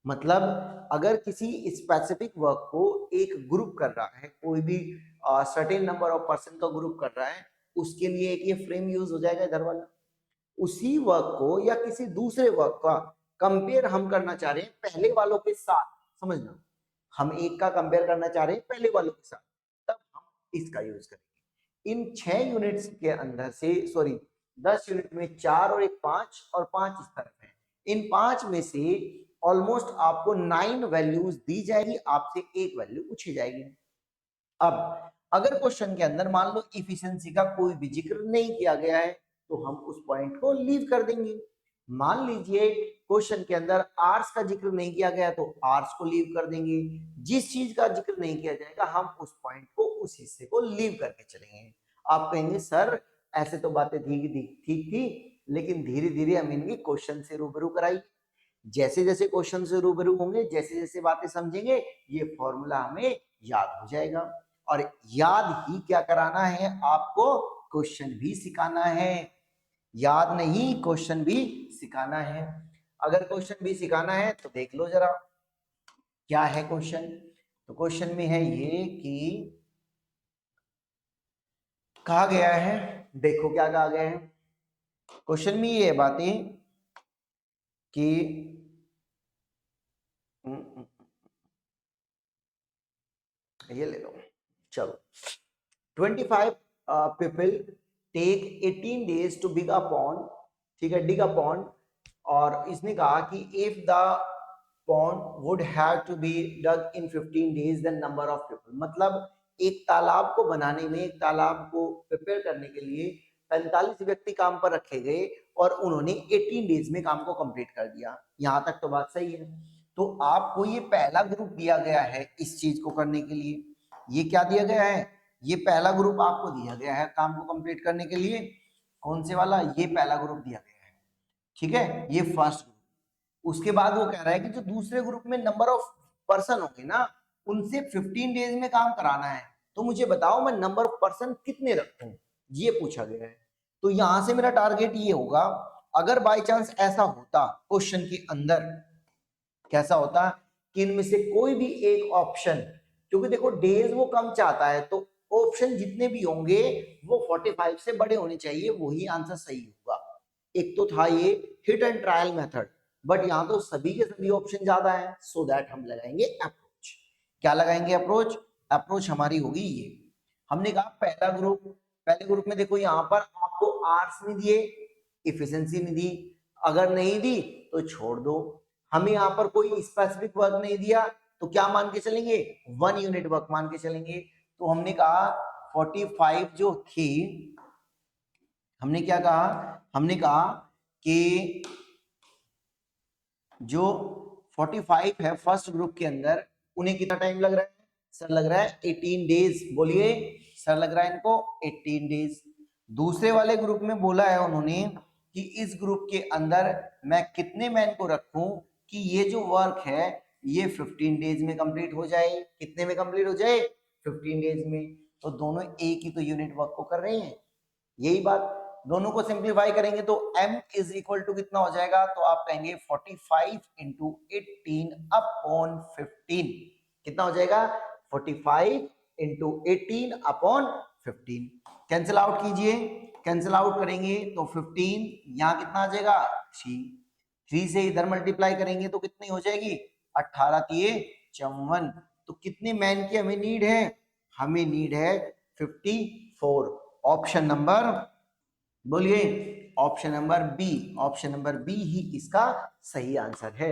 S1: मतलब अगर किसी स्पेसिफिक वर्क को एक ग्रुप कर रहा है, कोई भी सर्टेन नंबर ऑफ पर्सन का ग्रुप कर रहा है, उसके लिए एक ये फ्रेम यूज हो जाएगा इधर वाला। उसी वर्क को या किसी दूसरे वर्क का कंपेयर हम करना चाह रहे हैं पहले वालों के साथ, समझना, हम एक का कंपेयर करना चाह रहे हैं पहले वालों के साथ, तब हम इसका यूज करेंगे। इन 6 यूनिट्स के अंदर से, सॉरी 10 यूनिट में 4 और एक 5 और 5 इस तरफ है। इन 5 में से ऑलमोस्ट आपको 9 वैल्यूज दी जाएगी, आपसे एक वैल्यू पूछी जाएगी। अब अगर क्वेश्चन के अंदर मान लो इफिशिएंसी का कोई भी जिक्र नहीं किया गया है, तो हम उस पॉइंट को लीव कर देंगे। मान लीजिए क्वेश्चन के अंदर आर्स का जिक्र नहीं किया गया, तो आर्स को लीव कर देंगे। जिस चीज का जिक्र नहीं किया जाएगा, हम उस पॉइंट को, उस हिस्से को लीव करके चलेंगे। आप कहेंगे सर ऐसे तो बातें ठीक थी, लेकिन धीरे धीरे हम इनकी क्वेश्चन से रूबरू कराई। जैसे जैसे क्वेश्चन से रूबरू होंगे, जैसे जैसे बातें समझेंगे, ये फॉर्मूला हमें याद हो जाएगा। और याद ही क्या कराना है आपको? क्वेश्चन भी सिखाना है। याद नहीं, क्वेश्चन भी सिखाना है। अगर क्वेश्चन भी सिखाना है तो देख लो जरा क्या है क्वेश्चन। तो क्वेश्चन में है ये कि कहा गया है, देखो क्या कहा गया है क्वेश्चन में, ये बातें कि ये ले लो, चलो 25 people take 18 days to big a pond, ठीक है, डिग अ पॉन्ड। और इसने कहा कि if the pond would have to be dug in 15 days the number of people, मतलब एक तालाब को बनाने में, एक तालाब को प्रिपेयर करने के लिए 45 व्यक्ति काम पर रखे गए और उन्होंने 18 डेज में काम को कंप्लीट कर दिया। यहां तक तो बात सही है। तो आपको ये पहला ग्रुप दिया गया है इस चीज को करने के लिए। ये क्या दिया गया है? ये पहला ग्रुप आपको दिया गया है काम को कंप्लीट करने के लिए। कौन से वाला? ये पहला ग्रुप दिया गया है, ठीक है, ये फर्स्ट ग्रुप। उसके बाद वो कह रहा है कि जो दूसरे ग्रुप में नंबर ऑफ पर्सन होंगे ना, उनसे 15 डेज में काम कराना है। तो मुझे बताओ मैं नंबर ऑफ पर्सन कितने रखूं, ये पूछा गया है। तो यहां से मेरा टारगेट ये होगा, अगर बाई चांस ऐसा होता क्वेश्चन के अंदर, कैसा होता कि इनमें से कोई भी एक ऑप्शन, क्योंकि देखो डेज वो कम चाहता है, तो ऑप्शन जितने भी होंगे वो 45 से बड़े होने चाहिए, वही आंसर सही होगा। एक तो था ये hit and trial method, but यहां तो सभी के सभी ऑप्शन ज्यादा है, सो दैट हम लगाएंगे अप्रोच। क्या लगाएंगे? अप्रोच। अप्रोच हमारी होगी ये। हमने कहा पहला ग्रुप, पहले ग्रुप में देखो यहां पर आपको आर्स नहीं दिए, इफिशिएंसी नहीं दी, अगर नहीं दी तो छोड़ दो। हमें यहाँ पर कोई स्पेसिफिक वर्क नहीं दिया, तो क्या मान के चलेंगे? 1 यूनिट वर्क मान के चलेंगे। तो हमने कहा 45 जो थी, हमने क्या कहा? हमने कहा कि जो 45 है फर्स्ट ग्रुप के अंदर, उन्हें कितना टाइम लग रहा है? सर लग रहा है 18 डेज। बोलिए सर, लग रहा है इनको 18 डेज। दूसरे वाले ग्रुप में बोला है उन्होंने कि इस ग्रुप के अंदर मैं कितने मैन को रखूं कि ये जो वर्क है ये 15 डेज में कंप्लीट हो जाए। कितने में कंप्लीट हो जाए? 15 डेज में। तो दोनों एक ही तो यूनिट वर्क को कर रहे हैं, यही बात। दोनों को सिंप्लीफाई करेंगे तो m इज इक्वल टू कितना हो जाएगा? तो आप कहेंगे 45 इंटू 18 अपॉन 15। कितना हो जाएगा? 45 इंटू 18 अपॉन 15। कैंसिल आउट कीजिए, कैंसिल आउट करेंगे तो 15 यहाँ कितना आ जाएगा? 3 से इधर मल्टीप्लाई करेंगे तो कितनी हो जाएगी? 18 तिये 54। तो कितने मैन की हमें नीड है? हमें नीड है 54। ऑप्शन नंबर, बोलिए option number B, option number B ही इसका सही आंसर है।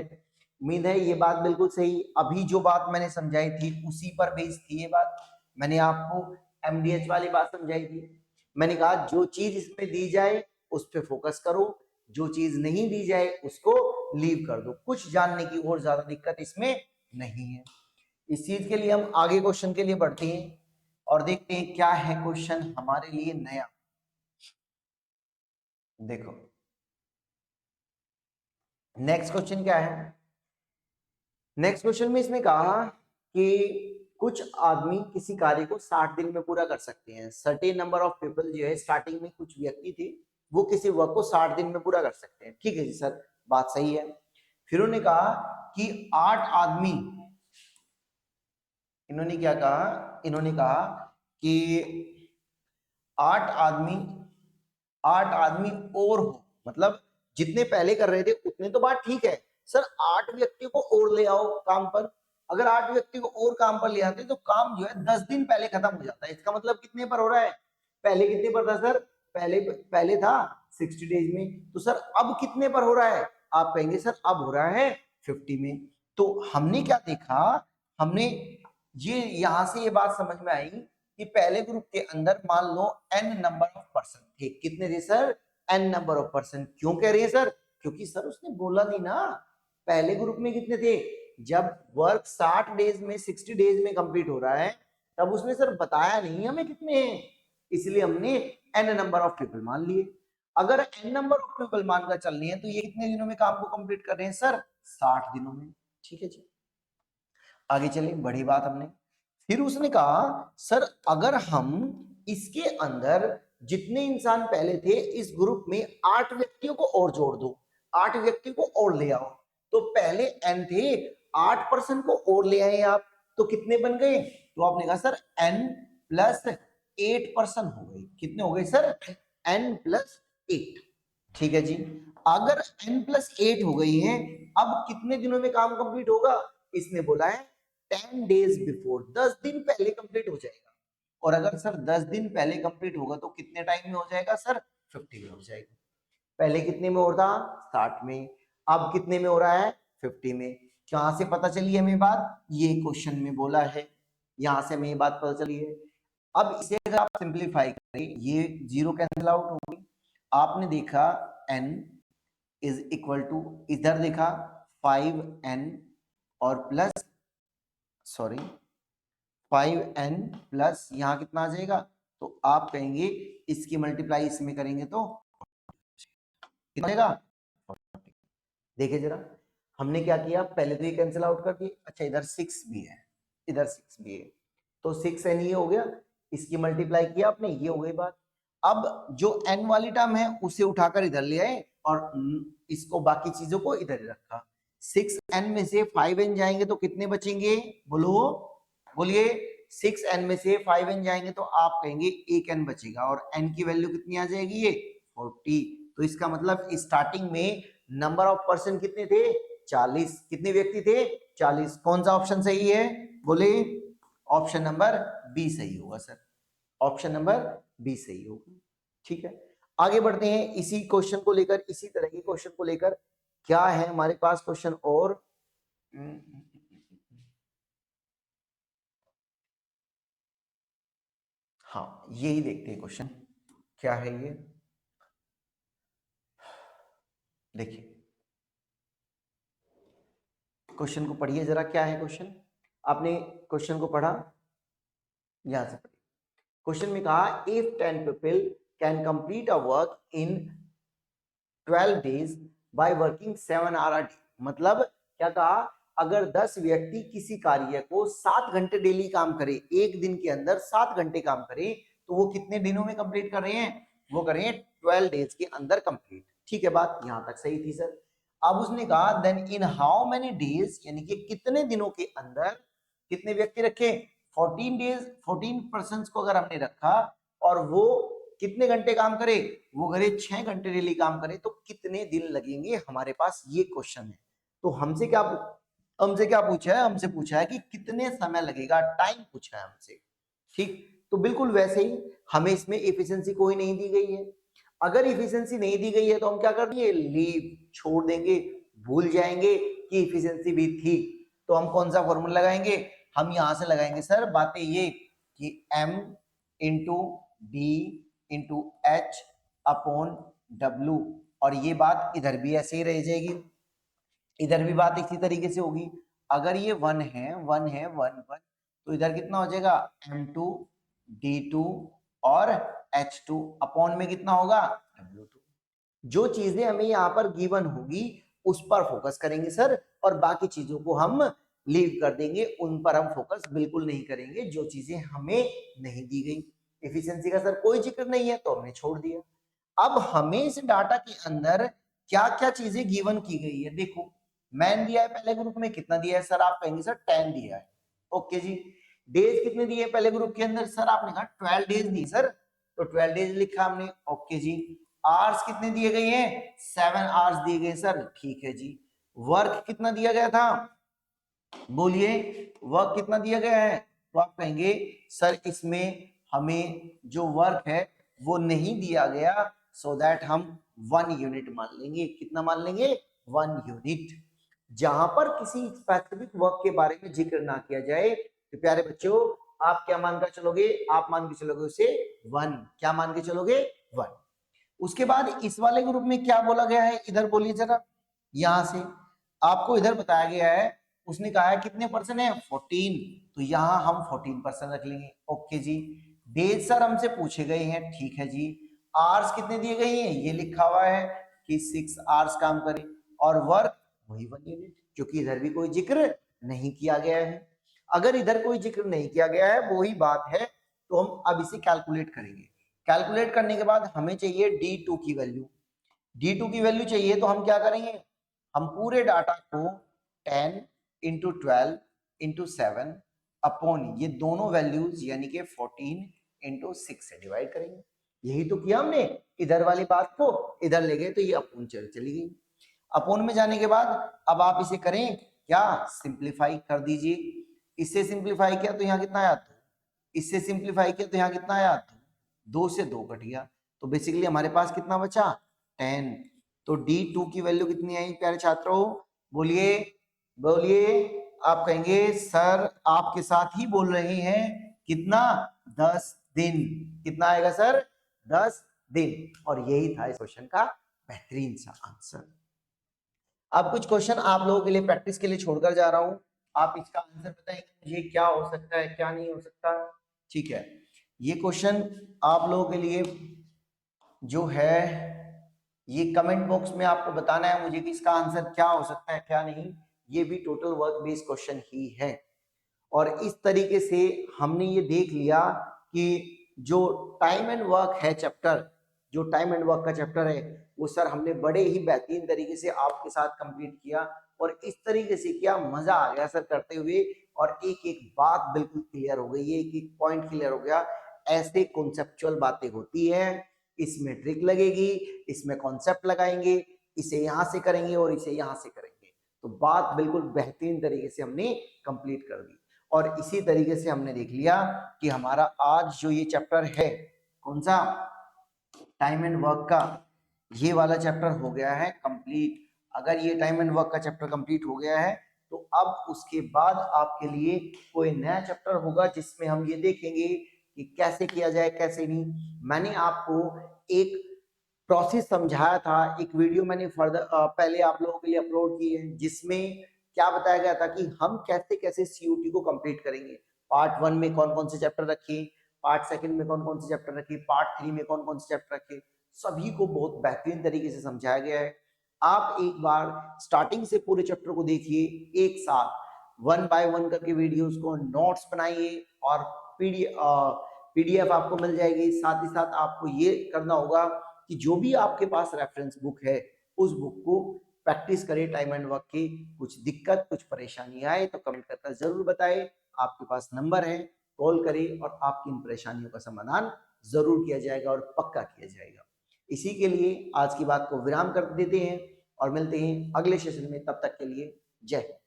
S1: उम्मीद है ये बात बिल्कुल सही, अभी जो बात मैंने समझाई थी उसी पर बेस्ड थी ये बात। मैंने आपको एमडीएच वाली बात समझाई थी। मैंने कहा जो चीज इसमें दी जाए उस पर फोकस करो, जो चीज नहीं दी जाए उसको लीव कर दो। कुछ जानने की और ज्यादा दिक्कत इसमें नहीं है। इस चीज के लिए हम आगे क्वेश्चन के लिए बढ़ते हैं और देखते हैं क्या है क्वेश्चन हमारे लिए नया। देखो नेक्स्ट क्वेश्चन क्या है? नेक्स्ट क्वेश्चन में इसने कहा कि कुछ आदमी किसी कार्य को 60 दिन में पूरा कर सकते हैं। सर्टेन नंबर ऑफ पीपल जो है, स्टार्टिंग में कुछ व्यक्ति थे, वो किसी वर्क को 60 दिन में पूरा कर सकते हैं। ठीक है जी सर, बात सही है। फिर उन्होंने कहा कि 8 आदमी, इन्होंने क्या कहा, इन्होंने कहा कि 8 आदमी, 8 आदमी और हो, मतलब जितने पहले कर रहे थे उतने तो बात ठीक है सर, 8 व्यक्ति को और ले आओ काम पर। अगर 8 व्यक्ति को और काम पर ले आते तो काम जो है 10 दिन पहले खत्म हो जाता है। इसका मतलब कितने पर हो रहा है? पहले कितने पर था सर? पहले था 60 डेज में। तो सर अब कितने पर हो रहा है? आप कहेंगे सर अब हो रहा है 50 में। तो हमने क्या देखा, हमने ये यहां से ये बात समझ में आई कि पहले ग्रुप के अंदर मान लो n नंबर ऑफ पर्सन थे। कितने थे sir? n number of person. क्यों कह रहे हैं सर? क्योंकि सर उसने बोला नहीं ना पहले ग्रुप में कितने थे। जब वर्क 60 डेज में 60 डेज में कंप्लीट हो रहा है तब उसने सर बताया नहीं हमें कितने हैं, इसलिए हमने n नंबर ऑफ पीपल मान लिए। अगर n नंबर ऑफ पीपल मानकर चल रही है तो ये कितने दिनों में काम को कंप्लीट कर रहे हैं सर? 60 दिनों में। ठीक है जी, आगे चले, बड़ी बात हमने। फिर उसने कहा सर अगर हम इसके अंदर जितने इंसान पहले थे इस ग्रुप में 8 व्यक्तियों को और जोड़ दो, 8 व्यक्ति को और ले आओ, तो पहले n थे, 8% को और ले आए आप, तो कितने बन गए? तो आपने कहा सर n प्लस 8% हो गए। कितने हो गए सर? n plus 8। ठीक है जी, अगर n प्लस 8 हो गई है, अब कितने दिनों में काम कंप्लीट होगा? इसने बोला है 10 डेज बिफोर, 10 दिन पहले कंप्लीट हो जाएगा। और अगर सर 10 दिन पहले कंप्लीट होगा तो कितने टाइम में हो जाएगा सर? 50 में हो जाएगा। पहले कितने में हो रहा था? 60 में। अब कितने में हो रहा है? 50 में। कहां से पता चली हमें बात? ये क्वेश्चन में बोला है, यहां से हमें ये बात पता चली है। अब इसे अगर आप सिंप्लीफाई करें, ये जीरो कैंसिल आउट होगी। आपने देखा n इज इक्वल टू, इधर देखा 5n और प्लस, सॉरी 5n प्लस यहाँ कितना आ जाएगा? तो आप कहेंगे इसकी मल्टीप्लाई इसमें करेंगे तो कितना आएगा? देखिए जरा, हमने क्या किया, पहले तो ये कैंसिल आउट कर दिए। अच्छा इधर 6 भी है, इधर 6 भी है, तो 6n ये हो गया, इसकी मल्टीप्लाई किया आपने, ये हो गई बात। अब जो n वाली टर्म है उसे उठाकर इधर ले आए और इसको बाकी चीजों को इधर ही रखा। 6n में से 5n जाएंगे तो कितने बचेंगे? बोलो, बोलिए। 6n में से 5n जाएंगे तो आप कहेंगे 1n बचेगा, और n की वैल्यू कितनी आ जाएगी? ये 40। तो इसका मतलब स्टार्टिंग में नंबर ऑफ पर्सन कितने थे? 40। कितने व्यक्ति थे? 40। कौन सा ऑप्शन सही है? बोले, ऑप्शन नंबर बी सही होगा सर, ऑप्शन नंबर बी सही होगा। ठीक है, आगे बढ़ते हैं इसी क्वेश्चन को लेकर, इसी तरह के क्वेश्चन को लेकर। क्या है हमारे पास क्वेश्चन और? हाँ यही देखते हैं क्वेश्चन, क्या है ये, देखिए क्वेश्चन को पढ़िए जरा, क्या है क्वेश्चन? आपने क्वेश्चन को पढ़ा? यहां से पढ़िए। क्वेश्चन में कहा if 10 people can complete a work in 12 days by working 7 hour a day, मतलब क्या कहा, अगर 10 व्यक्ति किसी कार्य को 7 घंटे डेली काम करे, एक दिन के अंदर 7 घंटे काम करे, तो वो कितने दिनों में कंप्लीट कर रहे हैं? वो कर रहे हैं 12 डेज के अंदर कंप्लीट। ठीक है, बात यहां तक सही थी सर। अब उसने कहा then in how many days, यानी कि कितने दिनों के अंदर कितने व्यक्ति रखे? 14 डेज, 14 पर्सन को अगर हमने रखा और वो कितने घंटे काम करे? वो करे 6 घंटे डेली काम करे, तो कितने दिन लगेंगे हमारे पास? ये क्वेश्चन है। तो हमसे क्या पूछा है? हमसे पूछा है कि कितने समय लगेगा, टाइम पूछा है हमसे। ठीक, तो बिल्कुल वैसे ही हमें इसमें एफिशिएंसी कोई नहीं दी गई है। अगर एफिशिएंसी नहीं दी गई है तो हम क्या कर देंगे? लीव छोड़ देंगे, भूल जाएंगे कि एफिशिएंसी भी थी। तो हम कौन सा फॉर्मूला लगाएंगे? हम यहां से लगाएंगे सर, बातें ये कि m into D into H upon W, और ये बात इधर भी ऐसे ही रह जाएगी, इधर भी बात इसी तरीके से होगी। अगर ये 1 है 1 है 1 1, तो इधर कितना हो जाएगा? m2 d2 और h2 अपॉन में कितना होगा? w2। जो चीजें हमें यहाँ पर गिवन होगी उस पर फोकस करेंगे सर, और बाकी चीजों को हम लीव कर देंगे, उन पर हम फोकस बिल्कुल नहीं करेंगे जो चीजें हमें नहीं दी गई। एफिशिएंसी का सर कोई जिक्र नहीं है तो हमने छोड़ दिया। अब हमें इस डाटा के अंदर क्या क्या चीजें गिवन की गई है, देखो मैन दिया है पहले ग्रुप में, कितना दिया है सर, आप कहेंगे सर 10 दिया है, ओके जी। डेज कितने दिए पहले ग्रुप के अंदर, सर आपने कहा 12 डेज दी सर, तो 12 डेज लिखा हमने, ओके जी। आवर्स कितने दिए गए हैं, 7 आवर्स दिए गए सर, ठीक है जी। वर्क कितना दिया गया था, बोलिए वर्क कितना दिया गया है, तो आप कहेंगे सर इसमें हमें जो वर्क है वो नहीं दिया गया, सो दैट हम 1 यूनिट मान लेंगे, कितना मान लेंगे, 1 यूनिट। जहां पर किसी स्पेसिफिक वर्क के बारे में जिक्र ना किया जाए तो प्यारे बच्चों आप क्या मानकर चलोगे, आप मान के चलोगे उसे 1, क्या मान के चलोगे 1। उसके बाद इस वाले ग्रुप में क्या बोला गया है, इधर बोलिए जरा, यहां से आपको इधर बताया गया है, उसने कहा है कितने परसेंट है 14, तो यहां हम 14% रख लेंगे, ओके जी। डेज सर हमसे पूछे गए हैं, ठीक है जी। आवर्स कितने दिए गए हैं, ये लिखा हुआ है कि 6 आवर्स काम करें, और वर्क वही 1 यूनिट, क्योंकि इधर भी कोई जिक्र नहीं किया गया है। अगर इधर कोई जिक्र नहीं किया गया है, वो ही बात है, तो हम अब इसे कैलकुलेट करेंगे। कैलकुलेट करने के बाद हमें चाहिए D2 की वैल्यू, D2 की वैल्यू चाहिए तो हम क्या करेंगे, हम पूरे डाटा को 10 इंटू 12 इंटू 7 अपॉन ये दोनों वैल्यूज यानी कि 14 इंटू 6 से डिवाइड करेंगे। यही तो किया हमने, इधर वाली बात को इधर ले गए तो ये अपोन चली गई। अपोन में जाने के बाद अब आप इसे करें क्या, सिंप्लीफाई कर दीजिए। इससे सिंप्लीफाई किया तो यहाँ कितना आया, इससे सिंप्लीफाई किया तो यहाँ कितना आया, 2 से 2 कट गया, तो बेसिकली हमारे पास कितना बचा 10। तो D2 की वैल्यू कितनी आई प्यारे छात्रों, बोलिए बोलिए, आप कहेंगे सर आपके साथ ही बोल रहे हैं, कितना 10 दिन, कितना आएगा सर 10 दिन, और यही था इस क्वेश्चन का बेहतरीन सा आंसर। अब कुछ क्वेश्चन आप लोगों के लिए प्रैक्टिस के लिए छोड़कर जा रहा हूं, आप इसका आंसर बताएंगे मुझे क्या हो सकता है क्या नहीं हो सकता, ठीक है। ये क्वेश्चन आप लोगों के लिए जो है ये कमेंट बॉक्स में आपको बताना है मुझे कि इसका आंसर क्या हो सकता है क्या नहीं, ये भी टोटल वर्क बेस्ड क्वेश्चन ही है। और इस तरीके से हमने ये देख लिया कि जो टाइम एंड वर्क है चैप्टर, जो टाइम एंड वर्क का चैप्टर है वो सर हमने बड़े ही बेहतरीन तरीके से आपके साथ कंप्लीट किया, और इस तरीके से क्या मजा आ गया सर करते हुए, और एक एक बात बिल्कुल क्लियर हो गई है, एक एक पॉइंट क्लियर हो गया। ऐसे कॉन्सेप्चुअल बातें होती है, इसमें ट्रिक लगेगी, इसमें कॉन्सेप्ट लगाएंगे, इसे यहां से करेंगे और इसे यहां से करेंगे, तो बात बिल्कुल बेहतरीन तरीके से हमने कंप्लीट कर दी। और इसी तरीके से हमने देख लिया कि हमारा आज जो ये चैप्टर है कौन सा, टाइम एंड वर्क का, ये वाला चैप्टर हो गया है कंप्लीट। अगर ये टाइम एंड वर्क का चैप्टर कंप्लीट हो गया है तो अब उसके बाद आपके लिए कोई नया चैप्टर होगा जिसमें हम ये देखेंगे कि कैसे किया जाए कैसे नहीं। मैंने आपको एक प्रोसेस समझाया था, एक वीडियो मैंने फर्दर पहले आप लोगों के लिए अपलोड की है, जिसमें क्या बताया गया था कि हम कैसे कैसे CUT को कंप्लीट करेंगे। पार्ट 1 में कौन कौन से चैप्टर रखे, पार्ट 2 में कौन कौन से चैप्टर रखे, पार्ट 3 में कौन कौन से चैप्टर रखे, सभी को बहुत बेहतरीन तरीके से समझाया गया है। आप एक बार स्टार्टिंग से पूरे चैप्टर को देखिए, एक साथ 1 बाय 1 करके वीडियोस को नोट्स बनाइए, और PDF आपको मिल जाएगी। साथ ही साथ आपको ये करना होगा कि जो भी आपके पास रेफरेंस बुक है उस बुक को प्रैक्टिस करें टाइम एंड वर्क की। कुछ दिक्कत कुछ परेशानी आए तो कमेंट करके जरूर बताएं, आपके पास नंबर है, कॉल करें और आपकी इन परेशानियों का समाधान जरूर किया जाएगा और पक्का किया जाएगा। इसी के लिए आज की बात को विराम कर देते हैं और मिलते हैं अगले सेशन में, तब तक के लिए जय हिंद।